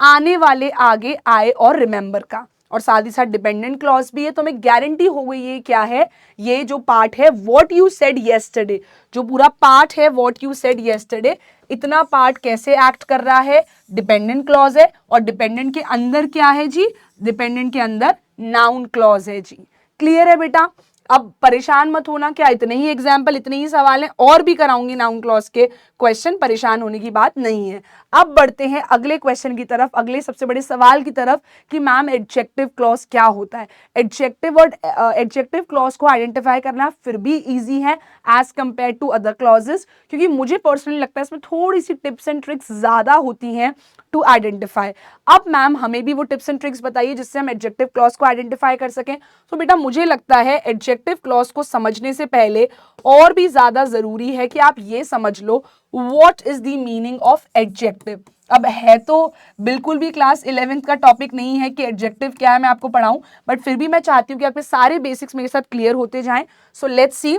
आने वाले आगे आए और रिमेंबर का। और साथ ही साथ डिपेंडेंट क्लॉज भी है, तो हमें गारंटी हो गई है क्या है, ये जो पार्ट है व्हाट यू सेड येस्टरडे, जो पूरा पार्ट है व्हाट यू सेड येस्टरडे, इतना पार्ट कैसे एक्ट कर रहा है, डिपेंडेंट क्लॉज है, और डिपेंडेंट के अंदर क्या है जी, डिपेंडेंट के अंदर नाउन क्लॉज है जी। क्लियर है बेटा? अब परेशान मत होना, क्या इतने ही एग्जाम्पल, इतने ही सवाल हैं, और भी कराऊंगी नाउन क्लॉज के क्वेश्चन, परेशान होने की बात नहीं है। अब बढ़ते हैं अगले क्वेश्चन की तरफ, अगले सबसे बड़े सवाल की तरफ कि मैम एडजेक्टिव क्लॉज क्या होता है। एडजेक्टिव और एडजेक्टिव क्लॉज को आइडेंटिफाई करना फिर भी इजी है as compare to other clauses, क्योंकि मुझे पर्सनली लगता है इसमें थोड़ी सी टिप्स एंड ट्रिक्स ज्यादा होती हैं टू आइडेंटिफाई। अब मैम हमें भी वो टिप्स एंड ट्रिक्स बताइए जिससे हम एडजेक्टिव क्लॉज को आइडेंटिफाई कर सकें। तो बेटा मुझे लगता है एडजेक्टिव क्लॉज को समझने से पहले और भी ज्यादा जरूरी है कि आप ये समझ लो what is the meaning of adjective. अब है तो बिल्कुल भी क्लास 11th का टॉपिक नहीं है कि एडजेक्टिव क्या है मैं आपको पढ़ाऊं, बट फिर भी मैं चाहती हूं कि आपके सारे बेसिक्स मेरे साथ क्लियर होते जाएं। So let's see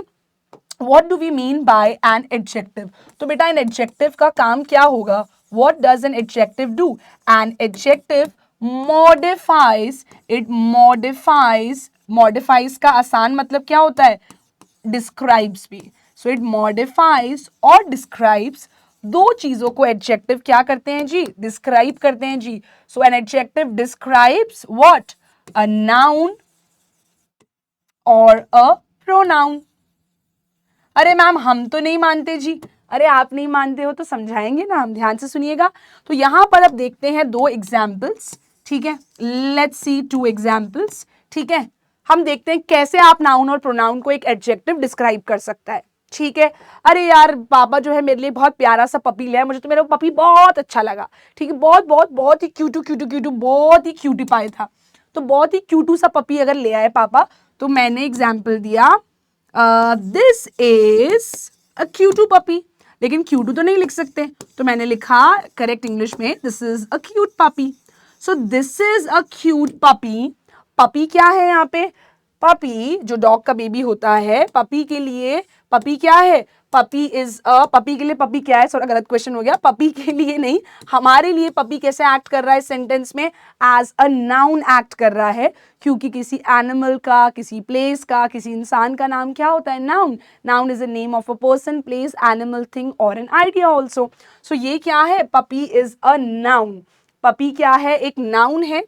what do we mean by an adjective। तो बेटा an adjective का काम क्या होगा, what does an adjective do? An adjective modifies, it modifies का आसान मतलब क्या होता है, describes भी। so it modifies और describes, दो चीजों को adjective क्या करते हैं जी, describe करते हैं जी। so an adjective describes what, a noun or a pronoun। अरे मैम हम तो नहीं मानते जी, अरे आप नहीं मानते हो तो समझाएंगे ना हम, ध्यान से सुनिएगा। तो यहां पर अब देखते हैं दो एग्जाम्पल्स, ठीक है, लेट्स सी टू एग्जाम्पल्स, ठीक है। हम देखते हैं कैसे आप नाउन और प्रोनाउन को एक एडजेक्टिव डिस्क्राइब कर सकता है, ठीक है। अरे यार पापा जो है मेरे लिए बहुत प्यारा सा पपी लिया है, मुझे तो मेरा पपी बहुत अच्छा लगा, ठीक है, बहुत बहुत बहुत ही क्यूटू क्यूटू क्यूटू, बहुत ही क्यूटी पाई था, तो बहुत ही क्यूटू सा पपी अगर ले आए पापा, तो मैंने एग्जाम्पल दिया दिस इज अ क्यूटू पपी, लेकिन क्यूटू तो नहीं लिख सकते, तो मैंने लिखा करेक्ट इंग्लिश में this is a cute puppy. So this is a cute puppy. Puppy क्या है यहाँ पे, पपी जो डॉग का बेबी होता है, पपी के लिए पपी क्या है, पपी इज अ, पपी के लिए पपी क्या है, थोड़ा गलत क्वेश्चन हो गया, पपी के लिए नहीं, हमारे लिए पपी कैसे एक्ट कर रहा है सेंटेंस में, एज अ नाउन एक्ट कर रहा है, क्योंकि किसी एनिमल का, किसी प्लेस का, किसी इंसान का नाम क्या होता है, noun. Noun is a name of a person, place, animal, thing और एन आइडिया ऑल्सो। सो ये क्या है, puppy is a noun, puppy क्या है, एक नाउन है।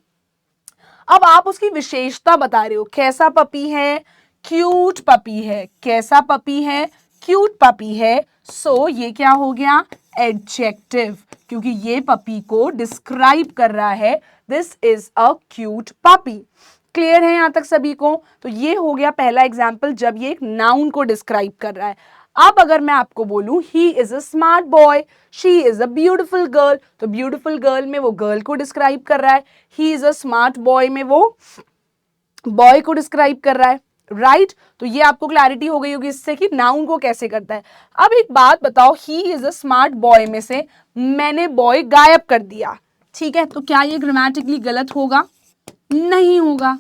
अब आप उसकी विशेषता बता रहे हो, कैसा पपी है, क्यूट पपी है, कैसा पपी है, क्यूट पपी है। सो ये क्या हो गया, एडजेक्टिव, क्योंकि ये पपी को डिस्क्राइब कर रहा है, this is a cute puppy. Clear है यहां तक सभी को? तो ये हो गया पहला एग्जाम्पल जब ये एक नाउन को डिस्क्राइब कर रहा है। अब अगर मैं आपको बोलूं he is a smart boy, she is a beautiful girl, तो ब्यूटिफुल गर्ल में वो गर्ल को डिस्क्राइब कर रहा है, he is a smart boy में वो बॉय को डिस्क्राइब कर रहा है, राइट तो ये आपको क्लैरिटी हो गई होगी इससे कि नाउन को कैसे करता है। अब एक बात बताओ, he is a smart boy में से मैंने बॉय गायब कर दिया, ठीक है, तो क्या ये ग्रामेटिकली गलत होगा? नहीं होगा।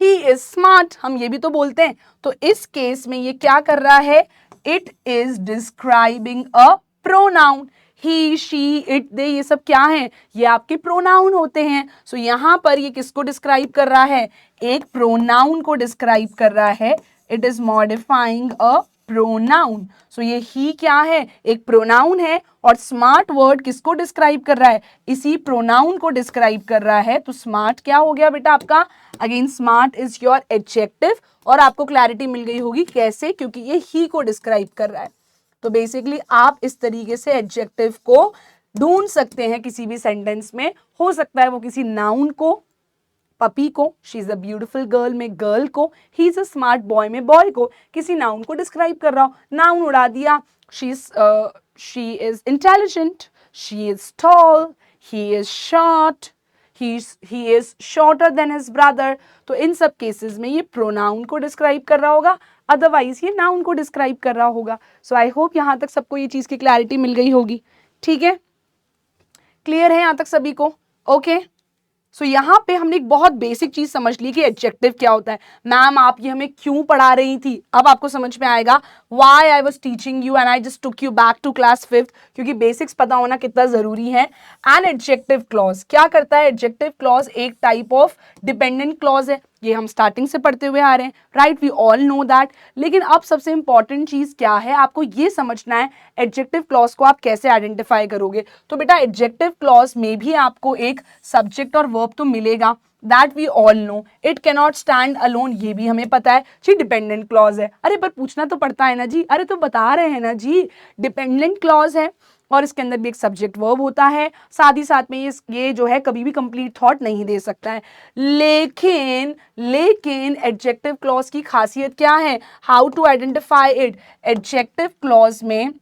ही इज स्मार्ट हम ये भी तो बोलते हैं, तो इस केस में ये क्या कर रहा है, it is describing a pronoun. He, she, it, they, ये सब क्या है, ये आपके प्रोनाउन होते हैं। सो यहां पर ये किसको डिस्क्राइब कर रहा है, एक प्रोनाउन को डिस्क्राइब कर रहा है, it is modifying a pronoun. So ये ही क्या है, एक प्रोनाउन है, और स्मार्ट वर्ड किसको डिस्क्राइब कर रहा है, इसी प्रोनाउन को डिस्क्राइब कर रहा है। तो स्मार्ट क्या हो गया बेटा आपका, again smart is your adjective, और आपको क्लैरिटी मिल गई होगी कैसे, क्योंकि ये ही को डिस्क्राइब कर रहा है। तो बेसिकली आप इस तरीके से एडजेक्टिव को ढूंढ सकते हैं किसी भी सेंटेंस में, हो सकता है वो किसी नाउन को, पपी को, she is a beautiful girl में गर्ल को, he is a smart boy में बॉय को, किसी नाउन को डिस्क्राइब कर रहा हो, नाउन उड़ा दिया, she is intelligent, she is tall, he is short, he is shorter than his brother। तो इन सब केसेस में ये प्रोनाउन को डिस्क्राइब कर रहा होगा, अदरवाइज ये नाउन को डिस्क्राइब कर रहा होगा। सो आई होप यहां तक सबको ये चीज की क्लैरिटी मिल गई होगी, ठीक है, क्लियर है यहां तक सभी को? ओके सो यहाँ पे हमने एक बहुत बेसिक चीज समझ ली कि एडजेक्टिव क्या होता है। मैम आप ये हमें क्यों पढ़ा रही थी, अब आपको समझ में आएगा why I was teaching you and I just took you back to class 5th, क्योंकि बेसिक्स पता होना कितना जरूरी है। एंड एडजेक्टिव क्लॉज क्या करता है? एडजेक्टिव क्लॉज एक टाइप ऑफ डिपेंडेंट क्लॉज है, ये हम स्टार्टिंग से पढ़ते हुए आ रहे हैं, right, we all know that. लेकिन अब सबसे इंपॉर्टेंट चीज क्या है, आपको ये समझना है एडजेक्टिव क्लॉज को आप कैसे आइडेंटिफाई करोगे। तो बेटा एडजेक्टिव क्लॉज में भी आपको एक सब्जेक्ट और वर्ब तो मिलेगा, that we all know. It cannot stand alone, ये भी हमें पता है जी, डिपेंडेंट क्लॉज है। अरे पर पूछना तो पड़ता है ना जी, अरे तो बता रहे हैं ना जी, डिपेंडेंट क्लॉज है और इसके अंदर भी एक सब्जेक्ट वर्ब होता है, साथ ही साथ में ये जो है कभी भी कंप्लीट थॉट नहीं दे सकता है। लेकिन लेकिन एडजेक्टिव क्लॉज की खासियत क्या है, how to identify it. Adjective clause में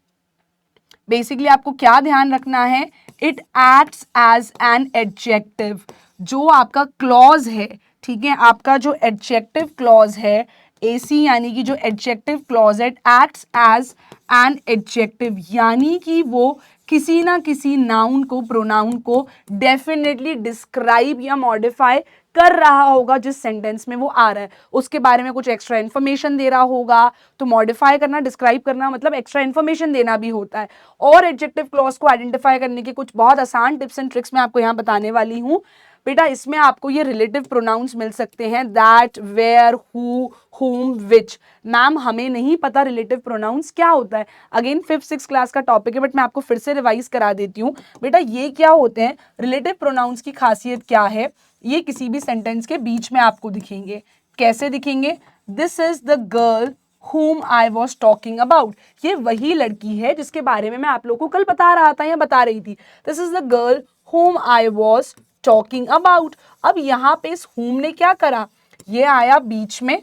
बेसिकली आपको क्या ध्यान रखना है, it acts as an adjective. जो आपका क्लॉज है, ठीक है, आपका जो एडजेक्टिव क्लॉज है एसी, यानी कि जो एडजेक्टिव क्लॉज है, it acts as an adjective, यानी कि वो किसी ना किसी नाउन को, प्रोनाउन को डेफिनेटली डिस्क्राइब या मॉडिफाई कर रहा होगा जिस सेंटेंस में वो आ रहा है, उसके बारे में कुछ एक्स्ट्रा इन्फॉर्मेशन दे रहा होगा। तो मॉडिफाई करना, डिस्क्राइब करना मतलब एक्स्ट्रा इन्फॉर्मेशन देना भी होता है। और एडजेक्टिव क्लॉज को आइडेंटिफाई करने के कुछ बहुत आसान टिप्स एंड ट्रिक्स मैं आपको यहाँ बताने वाली हूँ। बेटा इसमें आपको ये रिलेटिव प्रोनाउंस मिल सकते हैं, that, where, who, whom, which। Ma'am हमें नहीं पता रिलेटिव प्रोनाउंस क्या होता है, अगेन 5th-6th क्लास का टॉपिक है, बट मैं आपको फिर से रिवाइज करा देती हूँ। बेटा ये क्या होते हैं, रिलेटिव प्रोनाउंस की खासियत क्या है, ये किसी भी सेंटेंस के बीच में आपको दिखेंगे। कैसे दिखेंगे? This is the girl whom I was talking about। ये वही लड़की है जिसके बारे में मैं आप लोगों को कल बता रहा था या बता रही थी। This is the girl whom I was talking about। अब यहां पे इस whom ने क्या करा, ये आया बीच में,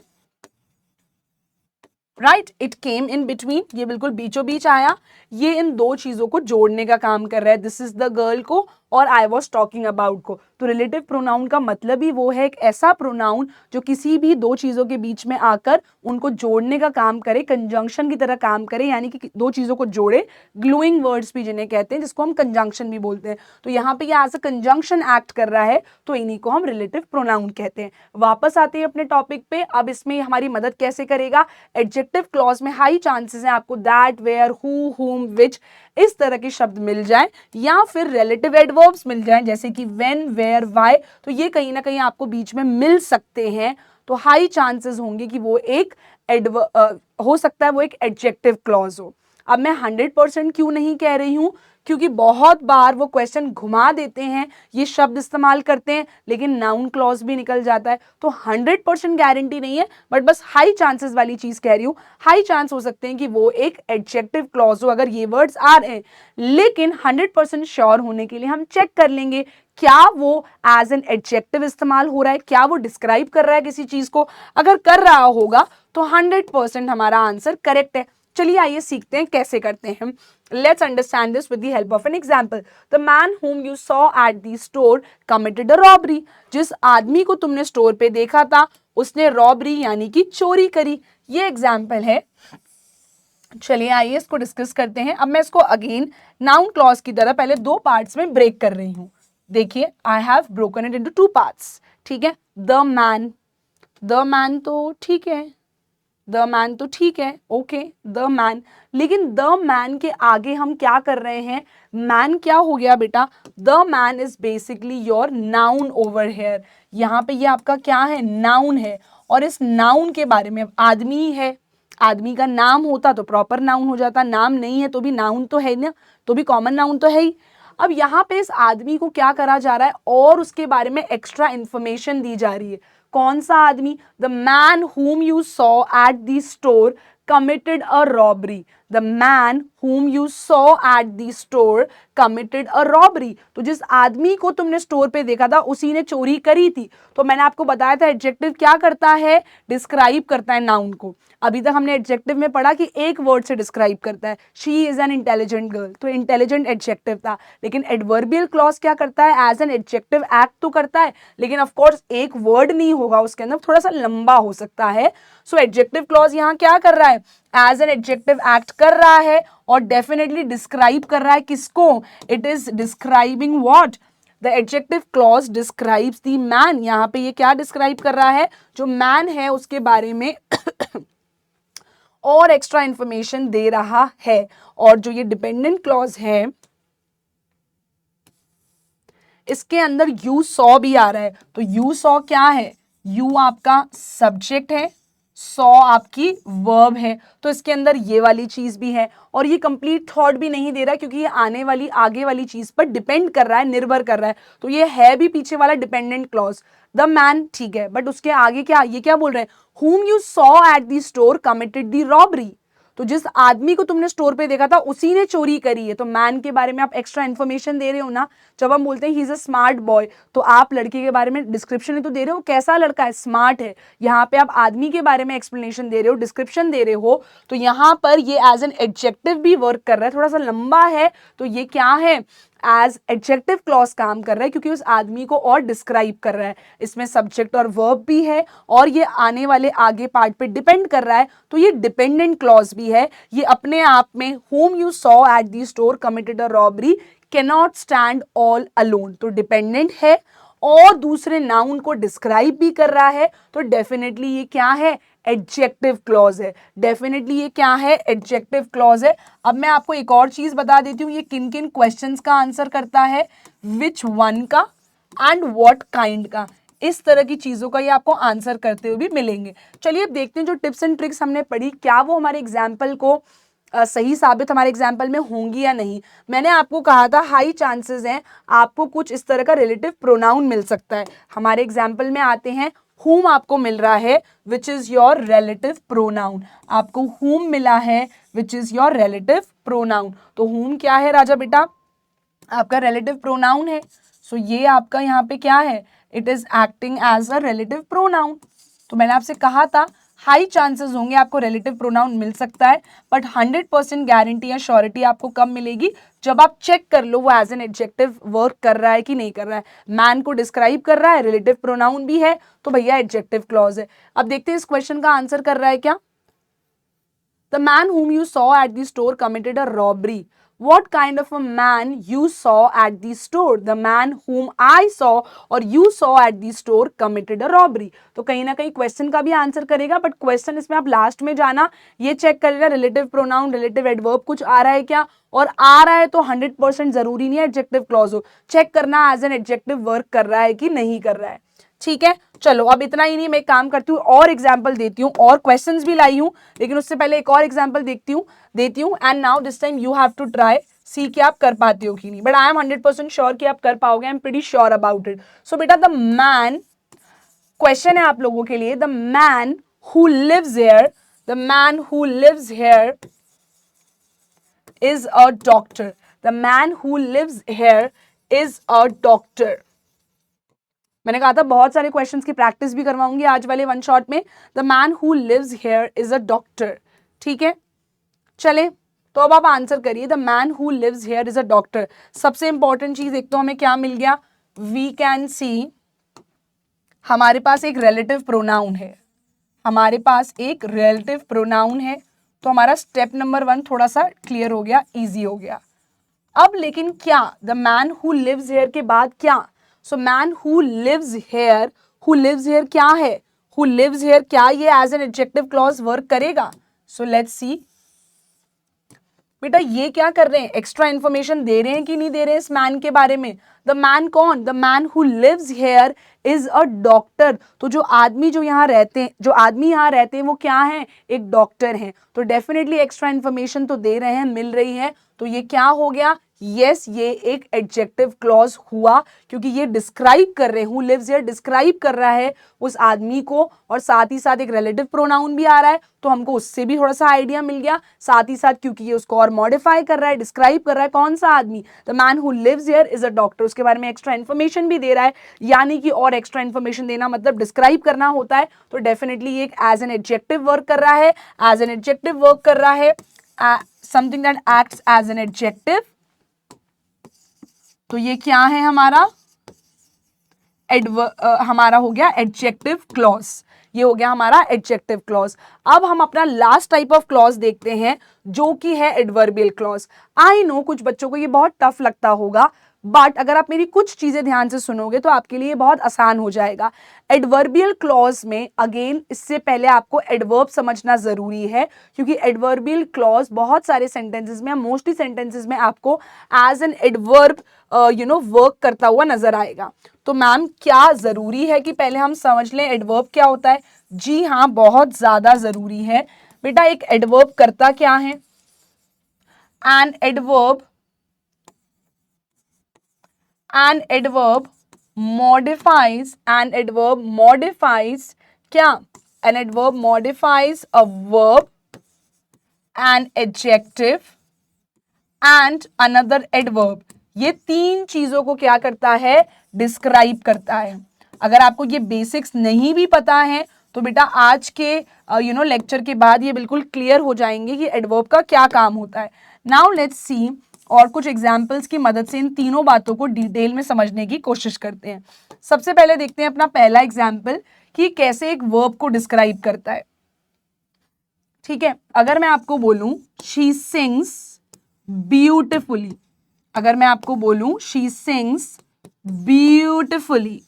right, it came in between, ये बिल्कुल बीचों बीच आया, ये इन दो चीजों को जोड़ने का काम कर रहा है, दिस इज द गर्ल को और आई वॉज टॉकिंग अबाउट को। तो रिलेटिव प्रोनाउन का मतलब ही वो है, एक ऐसा प्रोनाउन जो किसी भी दो चीजों के बीच में आकर उनको जोड़ने का काम करे, कंजंक्शन की तरह काम करे, यानी कि दो चीजों को जोड़े, ग्लूइंग वर्ड्स भी जिन्हें कहते हैं, जिसको हम कंजंक्शन भी बोलते हैं। तो यहाँ पे ये एज अ कंजंक्शन एक्ट कर रहा है, तो इन्हीं को हम रिलेटिव प्रोनाउन कहते हैं। वापस आते हैं अपने टॉपिक पे, अब इसमें हमारी मदद कैसे करेगा, एडजेक्टिव क्लॉज में हाई चांसेस हैं आपको दैट, वेयर, हु, हुम, विच इस तरह के शब्द मिल जाएं, या फिर रिलेटिव एडवर्ब्स मिल जाएं जैसे कि व्हेन, वेयर, व्हाई। तो ये कहीं ना कहीं आपको बीच में मिल सकते हैं, तो हाई चांसेस होंगे कि वो एक हो सकता है वो एक एडजेक्टिव क्लॉज हो। अब मैं 100% क्यों नहीं कह रही हूं, क्योंकि बहुत बार वो क्वेश्चन घुमा देते हैं, ये शब्द इस्तेमाल करते हैं लेकिन नाउन क्लॉज भी निकल जाता है। तो 100% गारंटी नहीं है, बट बस हाई चांसेस वाली चीज कह रही हूँ, हाई चांस हो सकते हैं कि वो एक एडजेक्टिव क्लॉज हो अगर ये वर्ड्स आ रहे हैं। लेकिन 100% श्योर होने के लिए हम चेक कर लेंगे क्या वो एज एन एडजेक्टिव इस्तेमाल हो रहा है, क्या वो डिस्क्राइब कर रहा है किसी चीज को। अगर कर रहा होगा तो 100% हमारा आंसर करेक्ट है। चलिए आइए सीखते हैं कैसे करते हैं। Let's understand this with the help of an example. The man whom you saw at the store committed a robbery। जिस आदमी को तुमने स्टोर पे देखा था उसने रॉबरी यानी कि चोरी करी। ये एग्जाम्पल है। चलिए आइए इसको डिस्कस करते हैं। अब मैं इसको अगेन नाउन क्लॉज की तरह पहले दो पार्ट्स में ब्रेक कर रही हूं। देखिए I have broken it into two parts, ठीक है। द मैन तो ठीक है, द मैन तो ठीक है, ओके, द मैन। लेकिन द मैन के आगे हम क्या कर रहे हैं, मैन क्या हो गया बेटा, the man is basically your noun over here. यहाँ पे ये आपका क्या है, नाउन है। और इस नाउन के बारे में, आदमी है, आदमी का नाम होता तो प्रॉपर नाउन हो जाता, नाम नहीं है तो भी नाउन तो है ना, तो भी कॉमन नाउन तो है ही। अब यहाँ पे इस आदमी को क्या करा जा रहा है और उसके बारे में एक्स्ट्रा इंफॉर्मेशन दी जा रही है। कौन सा आदमी, the man whom you saw at the store committed a robbery। The man whom you saw at the store committed a robbery। तो जिस आदमी को तुमने स्टोर पे देखा था उसी ने चोरी करी थी। तो मैंने आपको बताया था एडजेक्टिव क्या करता है, डिस्क्राइब करता है नाउन को। अभी तक हमने एडजेक्टिव में पढ़ा कि एक वर्ड से डिस्क्राइब करता है, she is an intelligent girl, तो इंटेलिजेंट एडजेक्टिव था। लेकिन एडवर्बियल क्लॉज क्या करता है, एज एन एडजेक्टिव एक्ट तो करता है, लेकिन ऑफ कोर्स एक वर्ड नहीं होगा उसके अंदर, थोड़ा सा लंबा हो सकता है। सो एडजेक्टिव क्लॉज यहाँ क्या कर रहा है, एज एन एडजेक्टिव एक्ट कर रहा है और डेफिनेटली डिस्क्राइब कर रहा है किसको, it is describing what, the adjective clause describes the man, यहाँ पे ये क्या डिस्क्राइब कर रहा है, जो मैन है उसके बारे में और एक्स्ट्रा इंफॉर्मेशन दे रहा है। और जो ये डिपेंडेंट क्लॉज है इसके अंदर यू सॉ भी आ रहा है, तो यू सॉ क्या है, यू आपका सब्जेक्ट है, सॉ आपकी वर्ब है, तो इसके अंदर ये वाली चीज भी है। और ये कंप्लीट थॉट भी नहीं दे रहा क्योंकि ये आने वाली आगे वाली चीज पर डिपेंड कर रहा है, निर्भर कर रहा है, तो ये है भी पीछे वाला डिपेंडेंट क्लॉज। द मैन ठीक है, बट उसके आगे क्या, ये क्या बोल रहे हैं, whom you saw at the store committed the robbery, तो जिस आदमी को तुमने स्टोर पे देखा था उसी ने चोरी करी है। तो मैन के बारे में आप एक्स्ट्रा इन्फॉर्मेशन दे रहे हो ना, जब हम बोलते हैं he is a smart boy, तो आप लड़के के बारे में डिस्क्रिप्शन तो दे रहे हो, कैसा लड़का है, स्मार्ट है। यहाँ पे आप आदमी के बारे में एक्सप्लेनेशन दे रहे हो, डिस्क्रिप्शन दे रहे हो, तो यहाँ पर ये एज एन एडजेक्टिव भी वर्क कर रहा है, थोड़ा सा लंबा है, तो ये क्या है, एज एडजेक्टिव क्लॉज काम कर रहा है क्योंकि उस आदमी को और डिस्क्राइब कर रहा है। इसमें सब्जेक्ट और वर्ब भी है और ये आने वाले आगे पार्ट पे डिपेंड कर रहा है, तो ये डिपेंडेंट क्लॉज भी है। ये अपने आप में whom you saw at the store committed a robbery cannot stand all alone, तो डिपेंडेंट है और दूसरे नाउन को डिस्क्राइब भी कर रहा है, तो डेफिनेटली ये क्या है, एडजेक्टिव क्लॉज है। डेफिनेटली ये क्या है, एडजेक्टिव क्लॉज है। अब मैं आपको एक और चीज बता देती हूँ, ये किन किन क्वेश्चंस का आंसर करता है, विच वन का एंड व्हाट काइंड का, इस तरह की चीजों का ये आपको आंसर करते हुए भी मिलेंगे। चलिए अब देखते हैं जो टिप्स एंड ट्रिक्स हमने पढ़ी, क्या वो हमारे एग्जाम्पल को सही साबित हमारे एग्जाम्पल में होंगी या नहीं। मैंने आपको कहा था हाई चांसेस हैं आपको कुछ इस तरह का रिलेटिव प्रोनाउन मिल सकता है। हमारे एग्जाम्पल में आते हैं, whom आपको मिल रहा है which is your relative pronoun, आपको whom मिला है which is your relative pronoun. तो whom क्या है राजा बेटा, आपका रिलेटिव प्रोनाउन है, सो ये आपका यहाँ पे क्या है, it is acting as a relative pronoun. तो मैंने आपसे कहा था हाई चांसेस होंगे आपको रिलेटिव प्रोनाउन मिल सकता है, बट 100% गारंटी या श्योरिटी आपको कब मिलेगी, जब आप चेक कर लो वो एज एन एडजेक्टिव वर्क कर रहा है कि नहीं कर रहा है। मैन को डिस्क्राइब कर रहा है, रिलेटिव प्रोनाउन भी है, तो भैया एडजेक्टिव क्लॉज है। अब देखते हैं इस क्वेश्चन का आंसर कर रहा है क्या, the man whom you saw at the store committed a robbery. What kind of a man you saw at the store? The man whom I saw or you saw at the store committed a robbery. तो कहीं ना कहीं question का भी answer करेगा, but question इसमें आप last में जाना ये चेक करेगा रिलेटिव प्रोनाउन रिलेटिव एडवर्ब कुछ आ रहा है क्या, और आ रहा है तो 100% जरूरी नहीं है एडजेक्टिव क्लॉज हो, चेक करना एज एन एडजेक्टिव वर्क कर रहा है कि नहीं कर रहा है। ठीक है, चलो अब इतना ही नहीं, मैं एक काम करती हूँ और एग्जाम्पल देती हूँ और क्वेश्चंस भी लाई हूँ, लेकिन उससे पहले एक और एग्जाम्पल देती हूँ and now this time you have to try, see कि आप कर पाते हो कि नहीं, बट आई एम 100% श्योर कि आप कर पाओगे, I am pretty sure about it. So बेटा द मैन, क्वेश्चन है आप लोगों के लिए, the man who lives here, the man who lives here is a doctor. The man who lives here is a doctor. मैंने कहा था बहुत सारे क्वेश्चंस की प्रैक्टिस भी करवाऊंगी आज वाले वन शॉट में। The man who lives here is a doctor. ठीक है, चले तो अब आप आंसर करिए, the man who lives here is a doctor. सबसे इंपॉर्टेंट चीज एक तो हमें क्या मिल गया, वी कैन सी हमारे पास एक रिलेटिव प्रोनाउन है, हमारे पास एक रिलेटिव प्रोनाउन है, तो हमारा स्टेप नंबर 1 थोड़ा सा क्लियर हो गया, इजी हो गया। अब लेकिन क्या the man who lives here के बाद क्या, so man who lives here क्या है, हु लिव्स हियर क्या ये as an adjective clause work करेगा। सो लेट्स सी बेटा ये क्या कर रहे हैं, एक्स्ट्रा इंफॉर्मेशन दे रहे हैं कि नहीं दे रहे हैं इस मैन के बारे में। द मैन कौन, the man who lives here is a doctor. तो जो आदमी यहाँ रहते हैं वो क्या है, एक डॉक्टर हैं, तो डेफिनेटली एक्स्ट्रा इंफॉर्मेशन तो दे रहे हैं, मिल रही है, तो ये क्या हो गया, यस ये एक एडजेक्टिव क्लॉज हुआ, क्योंकि ये डिस्क्राइब कर रहे हैं, हु लिव्स हियर डिस्क्राइब कर रहा है उस आदमी को, और साथ ही साथ एक रिलेटिव प्रोनाउन भी आ रहा है, तो हमको उससे भी थोड़ा सा आइडिया मिल गया। साथ ही साथ क्योंकि ये उसको और मॉडिफाई कर रहा है, डिस्क्राइब कर रहा है, कौन सा आदमी, the man who lives here is a doctor, उसके बारे में एक्स्ट्रा इन्फॉर्मेशन भी दे रहा है, यानी कि और एक्स्ट्रा इन्फॉर्मेशन देना मतलब डिस्क्राइब करना होता है, तो डेफिनेटली ये एज एन एडजेक्टिव वर्क कर रहा है, एज एन एडजेक्टिव वर्क कर रहा है, something that acts as an adjective. तो ये क्या है हमारा हमारा हो गया एडजेक्टिव क्लॉज, ये हो गया हमारा एडजेक्टिव क्लॉज। अब हम अपना लास्ट टाइप ऑफ क्लॉज देखते हैं जो कि है एडवर्बियल क्लॉज। आई नो कुछ बच्चों को ये बहुत टफ लगता होगा, बट अगर आप मेरी कुछ चीजें ध्यान से सुनोगे तो आपके लिए बहुत आसान हो जाएगा। एडवर्बियल क्लॉज में अगेन इससे पहले आपको एडवर्ब समझना जरूरी है, क्योंकि एडवर्बियल क्लॉज बहुत सारे सेंटेंसेस में, मोस्टली सेंटेंसेस में आपको एज एन एडवर्ब वर्क करता हुआ नजर आएगा। तो मैम क्या जरूरी है कि पहले हम समझ लें एडवर्ब क्या होता है? जी हाँ, बहुत ज्यादा जरूरी है बेटा। एक एडवर्ब करता क्या है? एन एडवर्ब modifies क्या? an adverb modifies a verb, an adjective and another adverb। ये तीन चीजों को क्या करता है? डिस्क्राइब करता है। अगर आपको ये बेसिक्स नहीं भी पता है तो बेटा आज के लेक्चर के बाद ये बिल्कुल क्लियर हो जाएंगे कि एडवर्ब का क्या काम होता है। नाउ लेट्स सी, और कुछ एग्जाम्पल्स की मदद से इन तीनों बातों को डिटेल में समझने की कोशिश करते हैं। सबसे पहले देखते हैं अपना पहला एग्जाम्पल कि कैसे एक वर्ब को डिस्क्राइब करता है। ठीक है, अगर मैं आपको बोलूं शी सिंग्स ब्यूटिफुली, अगर मैं आपको बोलूं शी सिंग्स ब्यूटिफुली,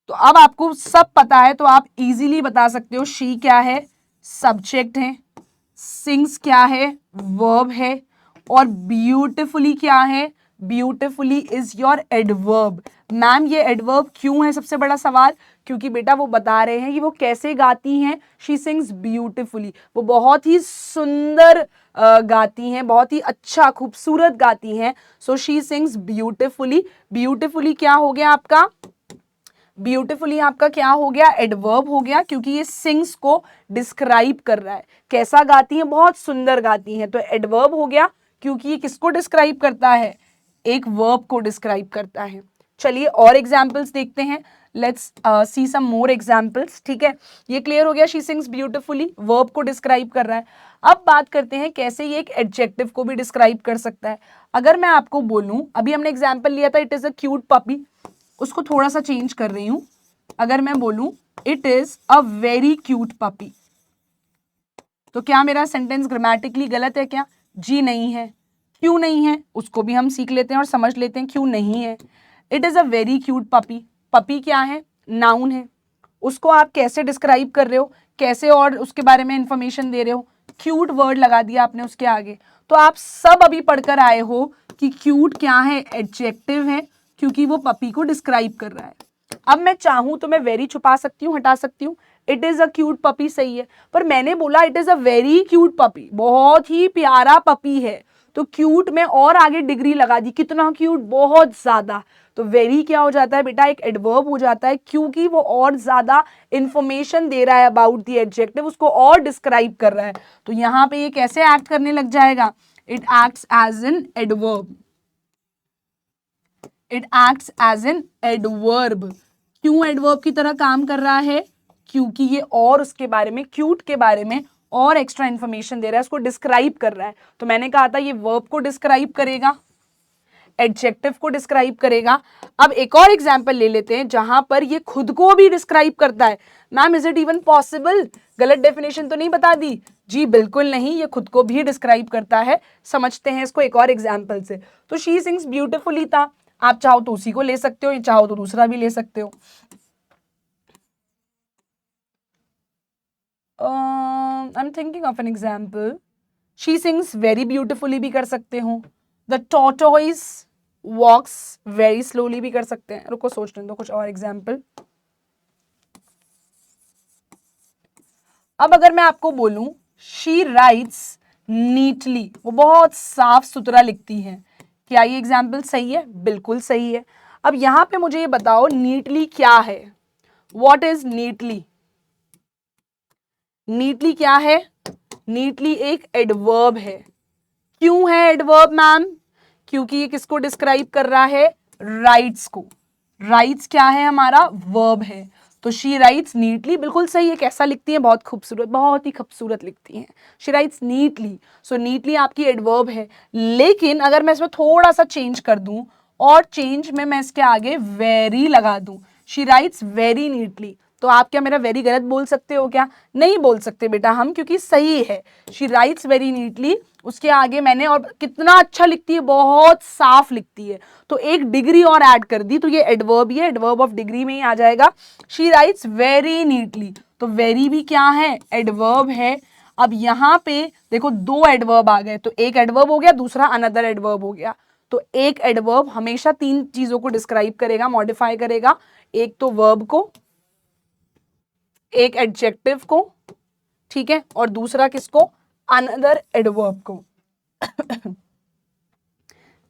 तो अब आपको सब पता है तो आप इजीली बता सकते हो शी क्या है? सब्जेक्ट है, सिंग्स क्या है? वर्ब है, और ब्यूटिफुली क्या है? Beautifully is your adverb. Ma'am ये एडवर्ब क्यों है? सबसे बड़ा सवाल, क्योंकि बेटा वो बता रहे हैं कि वो कैसे गाती हैं। शी सिंग्स ब्यूटिफुली, वो बहुत ही सुंदर गाती हैं, बहुत ही अच्छा खूबसूरत गाती हैं। So she sings beautifully. Beautifully क्या हो गया आपका? ब्यूटिफुली आपका क्या हो गया? एडवर्ब हो गया, क्योंकि ये सिंग्स को डिस्क्राइब कर रहा है। कैसा गाती हैं? बहुत सुंदर गाती हैं, तो एडवर्ब हो गया, क्योंकि ये किसको डिस्क्राइब करता है? एक वर्ब को डिस्क्राइब करता है। चलिए और एग्जाम्पल्स देखते हैं। Let's see some more examples. ठीक है, ये क्लियर हो गया, शी सिंग्स ब्यूटिफुली वर्ब को डिस्क्राइब कर रहा है। अब बात करते हैं कैसे ये एक एडजेक्टिव को भी डिस्क्राइब कर सकता है। अगर मैं आपको बोलूं, अभी हमने एग्जाम्पल लिया था it is a cute puppy, उसको थोड़ा सा चेंज कर रही हूं। अगर मैं बोलूं it is a very cute puppy, तो क्या मेरा सेंटेंस ग्रामेटिकली गलत है क्या? जी नहीं है। क्यों नहीं है उसको भी हम सीख लेते हैं और समझ लेते हैं क्यों नहीं है। It is a very cute puppy, puppy क्या है? नाउन है। उसको आप कैसे डिस्क्राइब कर रहे हो? कैसे और उसके बारे में इंफॉर्मेशन दे रहे हो? क्यूट वर्ड लगा दिया आपने उसके आगे। तो आप सब अभी पढ़कर आए हो कि क्यूट क्या है? एडजेक्टिव है, क्योंकि वो पपी को डिस्क्राइब कर रहा है। अब मैं चाहूं तो मैं वेरी छुपा सकती हूं, हटा सकती हूं। It is a cute puppy सही है, पर मैंने बोला it is a very cute puppy, बहुत ही प्यारा पपी है, तो क्यूट में और आगे डिग्री लगा दी, कितना क्यूट? बहुत ज्यादा। तो वेरी क्या हो जाता है बेटा? एक एडवर्ब हो जाता है, क्योंकि वो और ज्यादा इंफॉर्मेशन दे रहा है अबाउट द एडजेक्टिव, उसको और डिस्क्राइब कर रहा है। तो यहां पे ये कैसे एक्ट करने लग जाएगा? It acts as an adverb. It acts as an adverb. क्यों एडवर्ब की तरह काम कर रहा है? क्योंकि ये और उसके बारे में, क्यूट के बारे में और एक्स्ट्रा इंफॉर्मेशन दे रहा है, उसको डिस्क्राइब कर रहा है। तो मैंने कहा था ये वर्ब को डिस्क्राइब करेगा, एडजेक्टिव को डिस्क्राइब करेगा। अब एक और एग्जांपल ले लेते हैं जहां पर ये खुद को भी डिस्क्राइब करता है। Ma'am is it even possible? गलत डेफिनेशन तो नहीं बता दी? जी बिल्कुल नहीं, ये खुद को भी डिस्क्राइब करता है। समझते हैं इसको एक और एग्जांपल से। तो शी सिंग्स ब्यूटिफुली था, आप चाहो तो उसी को ले सकते हो, या चाहो तो दूसरा भी ले सकते हो। I am thinking of an example. She sings very beautifully भी कर सकते हो। The tortoise walks very slowly भी कर सकते हैं। रुको सोचने दो कुछ और एग्जाम्पल। अब अगर मैं आपको बोलूं शी राइट्स नीटली, वो बहुत साफ सुथरा लिखती हैं, क्या ये एग्जाम्पल सही है? बिल्कुल सही है। अब यहां पे मुझे ये बताओ नीटली क्या है? What is neatly? नीटली क्या है? नीटली एक एडवर्ब है। क्यों है एडवर्ब मैम? क्योंकि ये किसको डिस्क्राइब कर रहा है? राइट्स को। राइट्स क्या है हमारा? वर्ब है। तो शी राइट्स नीटली बिल्कुल सही है। कैसा लिखती है? बहुत खूबसूरत, बहुत ही खूबसूरत लिखती हैं। She writes neatly, so neatly आपकी एडवर्ब है। लेकिन अगर मैं इसमें थोड़ा सा चेंज कर दूं और चेंज में मैं इसके आगे वेरी लगा दूं, शी राइट्स वेरी नीटली, तो आप क्या मेरा वेरी गलत बोल सकते हो क्या? नहीं बोल सकते बेटा हम, क्योंकि सही है। शी राइट्स वेरी नीटली, उसके आगे मैंने और कितना अच्छा लिखती है, बहुत साफ लिखती है, तो एक डिग्री और ऐड कर दी, तो ये एडवर्ब, ये एडवर्ब ऑफ डिग्री में ही आ जाएगा। शी राइट्स वेरी नीटली, तो वेरी भी क्या है? एडवर्ब है। अब यहाँ पे देखो दो एडवर्ब आ गए, तो एक एडवर्ब हो गया, दूसरा अनदर एडवर्ब हो गया। तो एक एडवर्ब हमेशा तीन चीजों को डिस्क्राइब करेगा, मॉडिफाई करेगा, एक तो वर्ब को, एक एडजेक्टिव को, ठीक है, और दूसरा किसको? अनदर एडवर्ब को।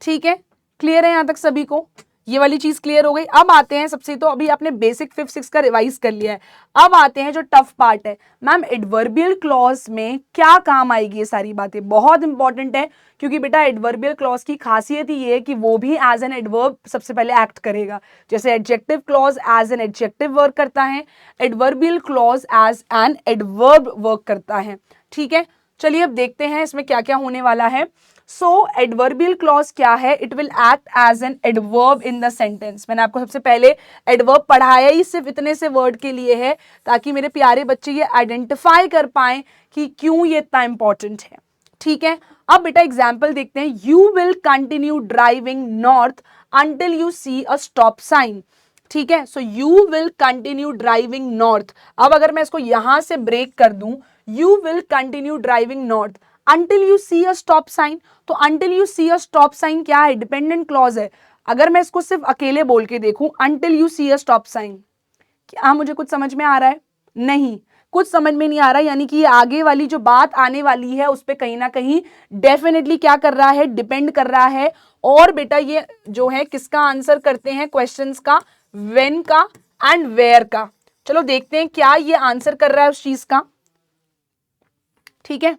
ठीक है, क्लियर है यहां तक सभी को? ये वाली चीज क्लियर हो गई। अब आते हैं सबसे, तो अभी आपने बेसिक 5th 6th का रिवाइज कर लिया है, अब आते हैं जो टफ पार्ट है। मैम एडवर्बियल क्लॉज में क्या काम आएगी? ये सारी बातें बहुत इंपॉर्टेंट है, क्योंकि बेटा एडवर्बियल क्लॉज की खासियत ही ये है कि वो भी एज एन एडवर्ब सबसे पहले एक्ट करेगा। जैसे adjective clause as an adjective work करता है, adverbial clause as an adverb work करता है। ठीक है, चलिए अब देखते हैं इसमें क्या क्या होने वाला है। सो एडवर्बियल क्लॉज क्या है? It will act as an adverb in the sentence. मैंने आपको सबसे पहले एडवर्ब पढ़ाया ही सिर्फ इतने से वर्ड के लिए है, ताकि मेरे प्यारे बच्चे ये आइडेंटिफाई कर पाएं कि क्यों ये इतना इंपॉर्टेंट है। ठीक है, अब बेटा एग्जाम्पल देखते हैं। You will continue driving north until you see a stop sign. ठीक है, so you will continue driving north. अब अगर मैं इसको यहां से ब्रेक कर दूं, you will continue driving north until you see a stop sign, तो until you see a stop sign क्या है? डिपेंडेंट क्लॉज है। अगर मैं इसको सिर्फ अकेले बोल के देखूं, until you see a stop sign, क्या मुझे कुछ समझ में आ रहा है? नहीं, कुछ समझ में नहीं आ रहा, यानी कि ये आगे वाली जो बात आने वाली है उस पर कहीं ना कहीं डेफिनेटली क्या कर रहा है? डिपेंड कर रहा है। और बेटा ये जो है किसका आंसर करते हैं क्वेश्चंस का? व्हेन का एंड वेयर का। चलो देखते हैं क्या ये आंसर कर रहा है उस चीज का। ठीक है,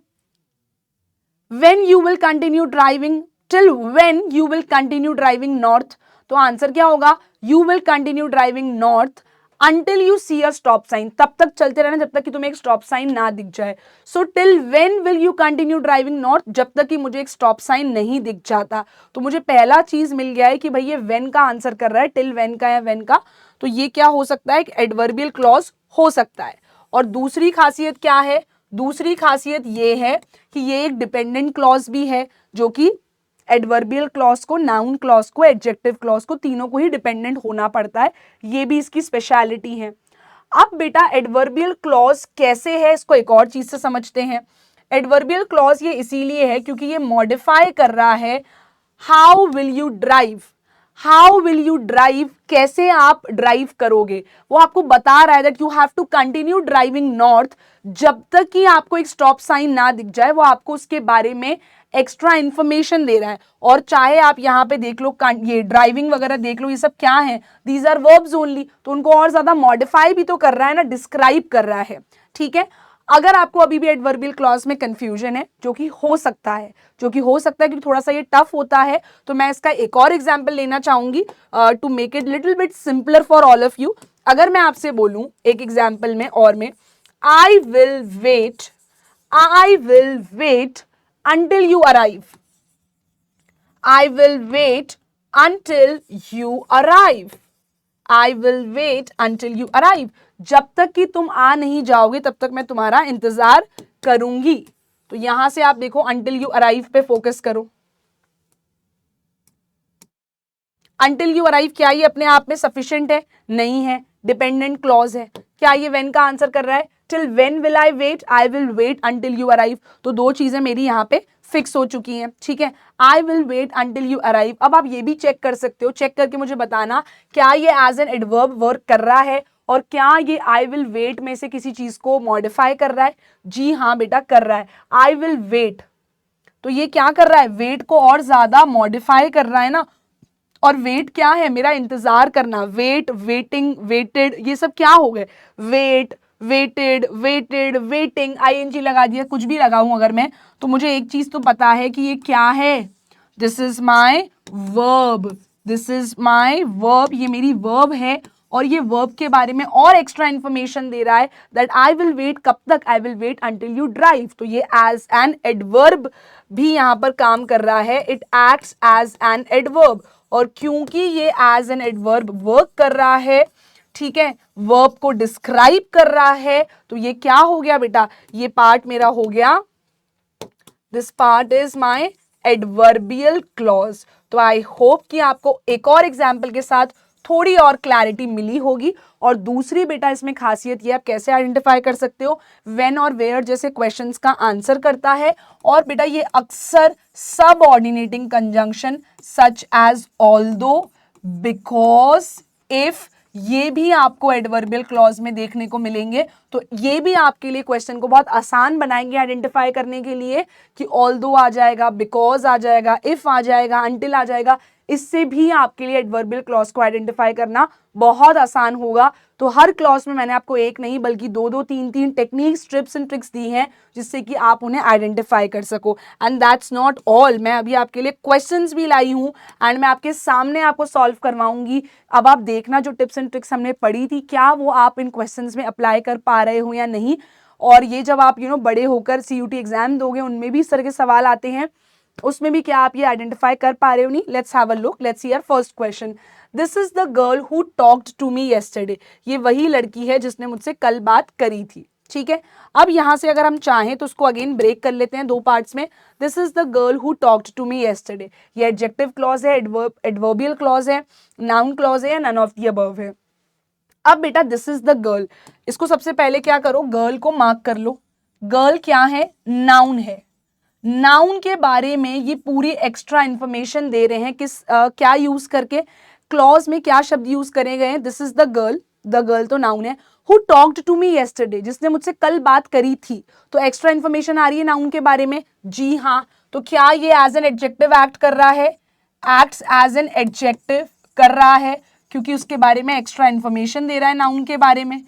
when you will continue driving, till when you will continue driving north, तो आंसर क्या होगा? you will continue driving north until you see a stop sign, तब तक चलते रहना जब तक कि तुम्हें एक स्टॉप साइन ना दिख जाए। so till when will you continue driving north, जब तक कि मुझे एक स्टॉप साइन नहीं दिख जाता। तो मुझे पहला चीज मिल गया है कि भाई ये when का आंसर कर रहा है, till when का या when का, तो ये क्या हो सकता है? एक एडवर्बियल क्लॉज हो सकता है। और दूसरी खासियत क्या है? दूसरी खासियत ये है कि ये एक डिपेंडेंट क्लॉज भी है, जो कि एडवर्बियल क्लॉज को, नाउन क्लॉज को, एडजेक्टिव क्लॉज को, तीनों को ही डिपेंडेंट होना पड़ता है। ये भी इसकी स्पेशलिटी है। अब बेटा एडवर्बियल क्लॉज कैसे है, इसको एक और चीज से समझते हैं। एडवर्बियल क्लॉज ये इसीलिए है क्योंकि ये मॉडिफाई कर रहा है how will you drive. How will you drive, कैसे आप ड्राइव करोगे, वो आपको बता रहा है that you have to continue driving north जब तक कि आपको एक स्टॉप साइन ना दिख जाए। वो आपको उसके बारे में एक्स्ट्रा इंफॉर्मेशन दे रहा है। और चाहे आप यहाँ पे देख लो, ये ड्राइविंग वगैरह देख लो, ये सब क्या है? दीज आर वर्ब्स ओनली, तो उनको और ज्यादा मॉडिफाई भी तो कर रहा है ना, डिस्क्राइब कर रहा है। ठीक है, अगर आपको अभी भी एडवर्बियल क्लॉज में कंफ्यूजन है, जो कि हो सकता है, क्योंकि थोड़ा सा ये टफ होता है, तो मैं इसका एक और एग्जांपल लेना चाहूंगी to make it little bit simpler for all of you. अगर मैं आपसे बोलूं एक एग्जांपल में और में, I will wait until you arrive. I will wait until you arrive. I will wait until you arrive. जब तक कि तुम आ नहीं जाओगे तब तक मैं तुम्हारा इंतजार करूंगी। तो यहां से आप देखो until you arrive पे फोकस करो। until you arrive क्या ये अपने आप में सफिशिएंट है? नहीं है, डिपेंडेंट क्लॉज है। क्या ये when का आंसर कर रहा है? till when will I wait? I will wait until you arrive। तो दो चीजें मेरी यहाँ पे फिक्स हो चुकी हैं। ठीक है, I will wait until you arrive। अब आप ये भी चेक कर सकते हो, चेक करके मुझे बताना क्या ये एज एन एडवर्ब वर्क कर रहा है और क्या ये I will wait में से किसी चीज को मॉडिफाई कर रहा है। जी हाँ बेटा कर रहा है। I will wait, तो ये क्या कर रहा है? वेट को और ज्यादा मॉडिफाई कर रहा है ना। और वेट क्या है? मेरा इंतजार करना। वेट, वेटिंग, वेटेड, ये सब क्या हो गए? Wait, waited, waited, waiting, ING लगा दिया, कुछ भी लगाऊं अगर मैं, तो मुझे एक चीज तो पता है कि ये क्या है? This is my verb, this is my verb, ये मेरी वर्ब है। और ये वर्ब के बारे में और एक्स्ट्रा इंफॉर्मेशन दे रहा है दैट आई विल वेट, कब तक? I will wait until you drive. तो ये एज एन एडवर्ब भी यहाँ पर काम कर रहा है। It acts as an adverb, और क्योंकि ये एज एन एडवर्ब वर्क कर रहा है, ठीक है, वर्ब को डिस्क्राइब कर रहा है, तो ये क्या हो गया बेटा, ये पार्ट मेरा हो गया, this part is my adverbial clause. तो आई होप कि आपको एक और एग्जाम्पल के साथ थोड़ी और क्लैरिटी मिली होगी। और दूसरी बेटा इसमें खासियत ये, आप कैसे आइडेंटिफाई कर सकते हो, व्हेन और वेयर जैसे क्वेश्चंस का आंसर करता है। और बेटा ये अक्सर subordinating conjunction such as, although, because, if, ये भी आपको एडवर्बियल क्लॉज में देखने को मिलेंगे। तो ये भी आपके लिए क्वेश्चन को बहुत आसान बनाएंगे आइडेंटिफाई करने के लिए कि ऑल्दो आ जाएगा, बिकॉज आ जाएगा, इफ आ जाएगा, अंटिल आ जाएगा। इससे भी आपके लिए एडवर्बियल क्लॉज को आइडेंटिफाई करना बहुत आसान होगा। तो हर क्लॉज में मैंने आपको एक नहीं बल्कि दो दो तीन तीन टेक्निक्स, ट्रिप्स एंड ट्रिक्स दी हैं जिससे कि आप उन्हें आइडेंटिफाई कर सको। एंड दैट्स नॉट ऑल, मैं अभी आपके लिए क्वेश्चंस भी लाई हूँ एंड मैं आपके सामने आपको सॉल्व करवाऊंगी। अब आप देखना जो टिप्स एंड ट्रिक्स हमने पढ़ी थी, क्या वो आप इन क्वेश्चंस में अप्लाई कर पा रहे हो या नहीं। और ये जब आप बड़े होकर CUT एग्जाम दोगे, उनमें भी इस तरह के सवाल आते हैं, उसमें भी क्या आप ये आइडेंटिफाई कर पा रहे हो नहीं। Let's have a look, let's see our first question. This is the girl who talked to me yesterday. ये वही लड़की है जिसने मुझसे कल बात करी थी, ठीक है। अब यहां से अगर हम चाहें तो उसको अगेन ब्रेक कर लेते हैं दो पार्ट्स में। This is the girl who talked to me yesterday, ये एडजेक्टिव क्लॉज है, एडवर्बियल क्लॉज है, नाउन क्लॉज है, या नन ऑफ द अबव है। अब बेटा दिस इज द गर्ल, इसको सबसे पहले क्या करो, गर्ल को मार्क कर लो। गर्ल क्या है, नाउन है। नाउन के बारे में ये पूरी एक्स्ट्रा इंफॉर्मेशन दे रहे हैं किस क्या यूज करके, क्लॉज में क्या शब्द यूज करे गए हैं। दिस इज द गर्ल तो नाउन है। Who talked to me yesterday, जिसने मुझसे कल बात करी थी, तो एक्स्ट्रा इंफॉर्मेशन आ रही है नाउन के बारे में। जी हाँ, तो क्या ये एज एन एडजेक्टिव एक्ट कर रहा है, एक्ट्स एज एन एडजेक्टिव कर रहा है, क्योंकि उसके बारे में एक्स्ट्रा इंफॉर्मेशन दे रहा है नाउन के बारे में।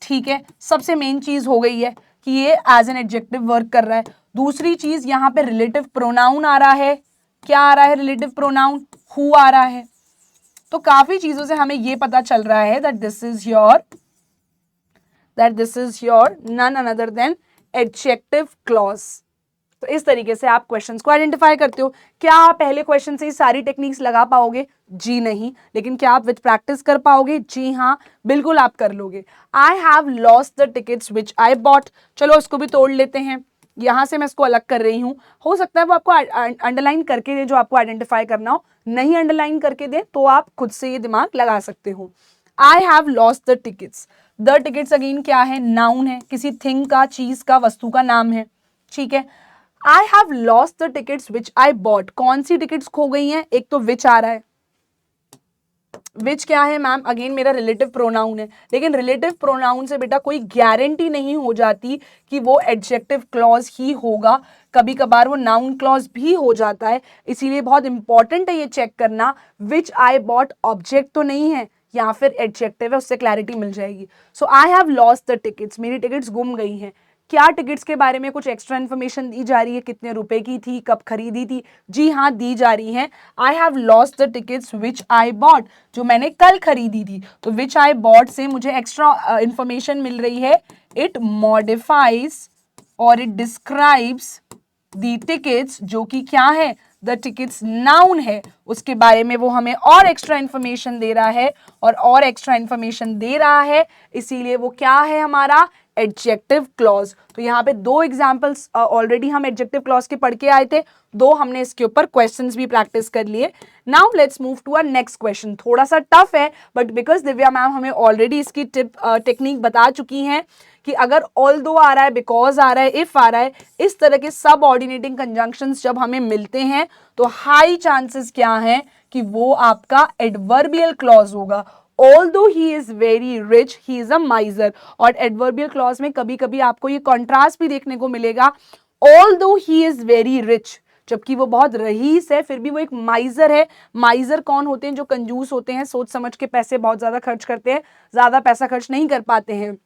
ठीक है, सबसे मेन चीज हो गई है कि ये एज एन एडजेक्टिव वर्क कर रहा है। दूसरी चीज यहाँ पे रिलेटिव प्रोनाउन आ रहा है। क्या आ रहा है, रिलेटिव प्रोनाउन हु आ रहा है। तो काफी चीजों से हमें ये पता चल रहा है that this is your none other than adjective clause. तो इस तरीके से आप क्वेश्चंस को आइडेंटिफाई करते हो। क्या आप पहले क्वेश्चन से ही सारी टेक्निक्स लगा पाओगे? जी नहीं, लेकिन क्या आप विद प्रैक्टिस कर पाओगे? जी हाँ, बिल्कुल आप कर लोगे। आई have lost the tickets which I bought, चलो इसको भी तोड़ लेते हैं। यहां से मैं इसको अलग कर रही हूं, हो सकता है वो आपको अंडरलाइन करके दे जो आपको आइडेंटिफाई करना हो, नहीं अंडरलाइन करके दे तो आप खुद से ये दिमाग लगा सकते हो। आई have lost the tickets, the tickets again क्या है, नाउन है, किसी थिंग का, चीज का, वस्तु का नाम है। ठीक है, आई have lost the tickets which I bought, कौन सी टिकट्स खो गई हैं? एक तो विच आ रहा है, विच क्या है मैम, अगेन मेरा रिलेटिव प्रोनाउन है, लेकिन रिलेटिव प्रोनाउन से बेटा कोई गारंटी नहीं हो जाती कि वो एडजेक्टिव क्लॉज ही होगा, कभी कभार वो नाउन क्लॉज भी हो जाता है। इसीलिए बहुत इंपॉर्टेंट है ये चेक करना विच आई बॉट ऑब्जेक्ट तो नहीं है या फिर एडजेक्टिव है, उससे क्लैरिटी मिल जाएगी। So I have lost the tickets, मेरी टिकट्स गुम गई हैं। क्या टिकट्स के बारे में कुछ एक्स्ट्रा इन्फॉर्मेशन दी जा रही है, कितने रुपए की थी, कब खरीदी थी? जी हाँ, दी जा रही है। आई have lost the tickets which I bought, जो मैंने कल खरीदी थी। तो विच आई बॉट से मुझे एक्स्ट्रा इन्फॉर्मेशन मिल रही है। इट मॉडिफाइज और इट डिस्क्राइब्स द टिकट्स, जो कि क्या है, द टिकट्स नाउन है, उसके बारे में वो हमें और एक्स्ट्रा इन्फॉर्मेशन दे रहा है और एक्स्ट्रा इन्फॉर्मेशन दे रहा है, इसीलिए वो क्या है हमारा एडजेक्टिव क्लॉज। तो यहाँ पे दो एग्जांपल्स ऑलरेडी हम एडजेक्टिव क्लॉज के पढ़ के आए थे, दो हमने इसके ऊपर क्वेश्चंस भी प्रैक्टिस कर लिए। Now let's move to our next question. थोड़ा सा टफ है बट बिकॉज दिव्या मैम हमें ऑलरेडी इसकी टेक्निक बता चुकी हैं कि अगर ऑल्दो आ रहा है, बिकॉज आ रहा है, इफ आ रहा है, इस तरह के सब ऑर्डिनेटिंग कंजंक्शंस जब हमें मिलते हैं तो हाई चांसेस क्या है कि वो आपका एडवर्बियल क्लॉज होगा। Although he is very rich, he is a miser। और एडवर्बियल क्लॉज में कभी कभी आपको ये कॉन्ट्रास्ट भी देखने को मिलेगा। Although he is very rich, जबकि वो बहुत रईस है, फिर भी वो एक माइजर है। माइजर कौन होते हैं? जो कंजूस होते हैं, सोच समझ के पैसे बहुत ज्यादा खर्च करते हैं, ज्यादा पैसा खर्च नहीं कर पाते हैं।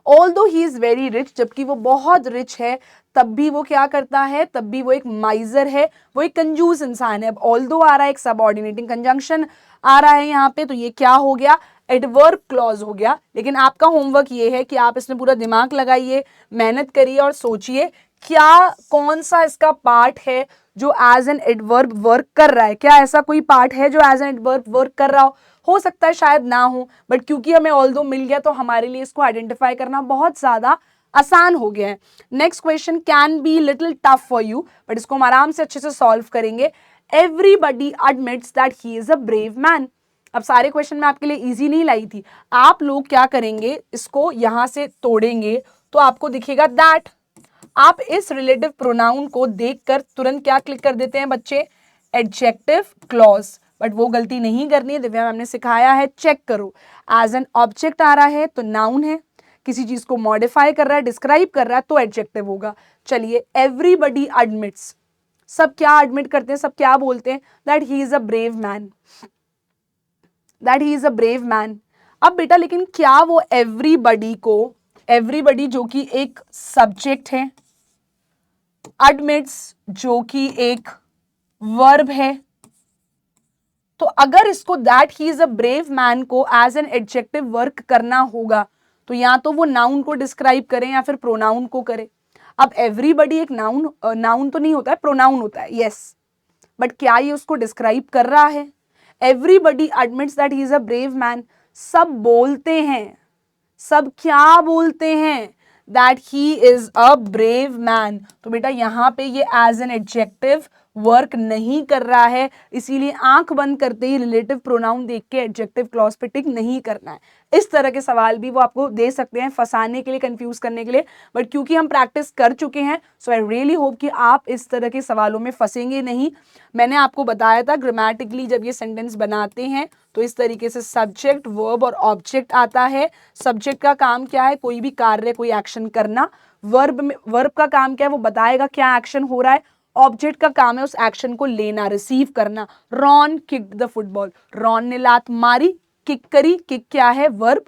Although he is very rich, जबकि वो बहुत रिच है, तब भी वो क्या करता है, तब भी वो एक माइजर है, वो एक कंजूस इंसान है। अब although आ रहा है, एक सबऑर्डिनेटिंग कंजंक्शन आ रहा है यहाँ पे, तो ये क्या हो गया, एडवर्ब क्लॉज हो गया। लेकिन आपका होमवर्क ये है कि आप इसमें पूरा दिमाग लगाइए, मेहनत करिए और सोचिए क्या कौन सा इसका पार्ट है जो एज एन एडवर्ब वर्क कर रहा है? क्या ऐसा कोई पार्ट है जो एज एन एडवर्ब वर्क कर रहा हो सकता है शायद ना हो, बट क्योंकि हमें ऑल्दो मिल गया तो हमारे लिए इसको आइडेंटिफाई करना बहुत ज्यादा आसान हो गया है। Next question can be little tough for you, but इसको हम आराम से अच्छे से सॉल्व करेंगे। Everybody admits that he is a brave man. अब सारे क्वेश्चन मैं आपके लिए इजी नहीं लाई थी, आप लोग क्या करेंगे, इसको यहां से तोड़ेंगे तो आपको दिखेगा दैट। आप इस रिलेटिव प्रोनाउन को देखकर तुरंत क्या क्लिक कर देते हैं बच्चे, एडजेक्टिव क्लॉज, बट वो गलती नहीं करनी है। दिव्या मैम ने सिखाया है, चेक करो। एज एन ऑब्जेक्ट आ रहा है तो नाउन है, किसी चीज को मॉडिफाई कर रहा है, डिस्क्राइब कर रहा है तो एडजेक्टिव होगा। चलिए, एवरीबडी एडमिट्स, सब क्या एडमिट करते हैं, सब क्या बोलते हैं, that he is a brave man, that he is a brave man. अब बेटा लेकिन क्या वो एवरीबडी को, एवरीबडी जो कि एक सब्जेक्ट है, एडमिट्स जो कि एक वर्ब है, तो अगर इसको that he is a brave man को एज एन एडजेक्टिव वर्क करना होगा तो या तो वो नाउन को डिस्क्राइब करें या फिर प्रोनाउन को करें। अब एवरीबडी एक नाउन तो नहीं होता है, प्रोनाउन होता है, यस, बट क्या ये उसको डिस्क्राइब कर रहा है? Everybody admits that he is a brave man, सब बोलते हैं, सब क्या बोलते हैं, that he is a brave man. तो बेटा यहां पे ये एज एन एडजेक्टिव वर्क नहीं कर रहा है, इसीलिए आंख बंद करते ही रिलेटिव प्रोनाउन देख के एडजेक्टिव क्लॉज पे टिक नहीं करना है। इस तरह के सवाल भी वो आपको दे सकते हैं फंसाने के लिए, कंफ्यूज करने के लिए, बट क्योंकि हम प्रैक्टिस कर चुके हैं सो आई रियली होप कि आप इस तरह के सवालों में फंसेंगे नहीं। मैंने आपको बताया था ग्रामेटिकली जब ये सेंटेंस बनाते हैं तो इस तरीके से सब्जेक्ट, वर्ब और ऑब्जेक्ट आता है। सब्जेक्ट का काम क्या है, कोई भी कार्य, कोई एक्शन करना। वर्ब का काम क्या है, वो बताएगा क्या एक्शन हो रहा है। ऑब्जेक्ट का काम है उस एक्शन को लेना, रिसीव करना। Ron kicked the football, Ron ने लात मारी, किक करी, किक क्या है, वर्ब,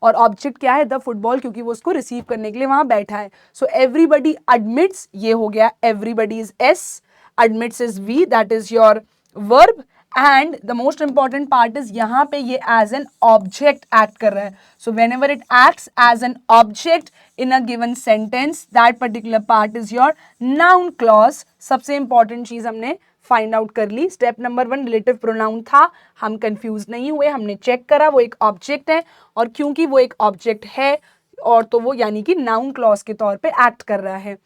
और ऑब्जेक्ट क्या है, द फुटबॉल, क्योंकि वो उसको रिसीव करने के लिए वहां बैठा है। सो एवरीबडी एडमिट्स, ये हो गया everybody is S, admits is V, that is your verb, and the most important part is यहां पे ये एज एन ऑब्जेक्ट एक्ट कर रहा है। So whenever it acts as an object in a given sentence, that particular part is your noun clause। सबसे important चीज हमने find out कर ली। स्टेप नंबर 1 रिलेटिव प्रोनाउन था, हम कंफ्यूज नहीं हुए, हमने चेक करा वो एक ऑब्जेक्ट है, और क्योंकि वो एक ऑब्जेक्ट है और तो वो यानी कि नाउन क्लॉज के तौर पे एक्ट कर रहा है।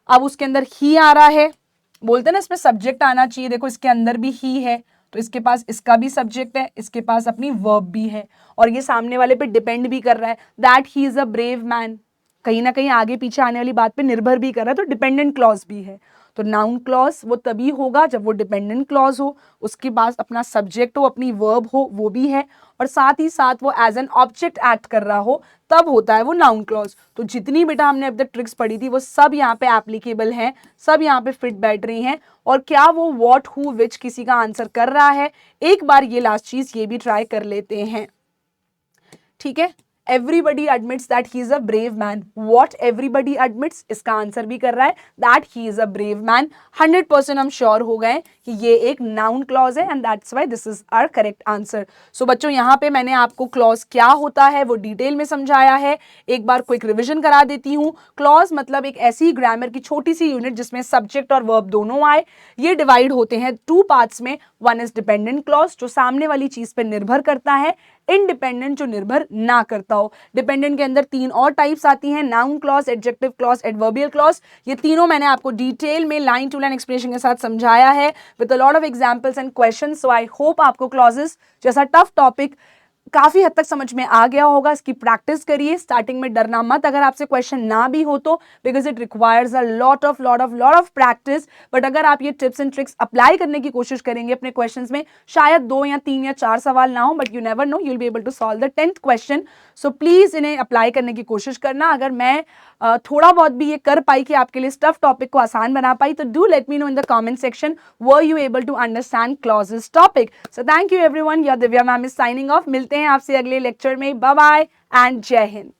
अब उसके अंदर ही आ रहा है, बोलते हैं ना इसमें सब्जेक्ट आना चाहिए, देखो इसके अंदर भी ही है, तो इसके पास इसका भी सब्जेक्ट है, इसके पास अपनी वर्ब भी है, और ये सामने वाले पे डिपेंड भी कर रहा है, that he is a brave man, कहीं ना कहीं आगे पीछे आने वाली बात पे निर्भर भी कर रहा है, तो डिपेंडेंट क्लॉज भी है। तो नाउन क्लॉज वो तभी होगा जब वो डिपेंडेंट क्लॉज हो, उसके पास अपना सब्जेक्ट हो, अपनी वर्ब हो, वो भी है, और साथ ही साथ वो एज एन ऑब्जेक्ट एक्ट कर रहा हो, तब होता है वो नाउन क्लॉज। तो जितनी बेटा हमने अब तक ट्रिक्स पढ़ी थी वो सब यहाँ पे एप्लीकेबल हैं, सब यहाँ पे फिट बैठ रही हैं। और क्या वो व्हाट, हु, विच किसी का आंसर कर रहा है? एक बार ये लास्ट चीज ये भी ट्राई कर लेते हैं, ठीक है। Everybody admits that he is a brave man. What everybody admits, इसका आंसर भी कर रहा है that he is a brave man। 100% हम श्योर हो गए कि ये एक नाउन क्लॉज है, and that's why this is our correct answer। So बच्चों यहाँ पे मैंने आपको क्लॉज क्या होता है वो डिटेल में समझाया है, एक बार क्विक रिविजन करा देती हूँ। क्लॉज मतलब एक ऐसी ग्रामर की छोटी सी यूनिट जिसमें सब्जेक्ट और वर्ब दोनों आए। ये डिवाइड होते हैं 2 पार्ट्स में, वन इज डिपेंडेंट क्लॉज जो सामने वाली चीज पे निर्भर करता है, इंडिपेंडेंट जो निर्भर ना करता हो। डिपेंडेंट के अंदर 3 और टाइप्स आती हैं, noun clause, adjective clause, adverbial clause. ये तीनों मैंने आपको डिटेल में लाइन टू लाइन एक्सप्लेनेशन के साथ समझाया है with a lot of examples and questions. So I hope आपको क्लॉजेस जैसा टफ टॉपिक काफी हद तक समझ में आ गया होगा। इसकी प्रैक्टिस करिए, स्टार्टिंग में डरना मत अगर आपसे क्वेश्चन ना भी हो तो, because it requires a lot of practice. But अगर आप ये टिप्स एंड ट्रिक्स अप्लाई करने की कोशिश करेंगे अपने क्वेश्चंस में, शायद 2 या 3 या 4 सवाल ना हो, but you never know, you will be able to solve the 10th question. So please इन्हें अप्लाई करने की कोशिश करना। अगर मैं थोड़ा बहुत भी ये कर पाई कि आपके लिए टफ टॉपिक को आसान बना पाई, तो do let me know in the comment section were you able to understand clauses topic. So thank you everyone, your Divya ma'am is signing off. मिलते हैं आपसे अगले लेक्चर में, बाय बाय एंड जय हिंद।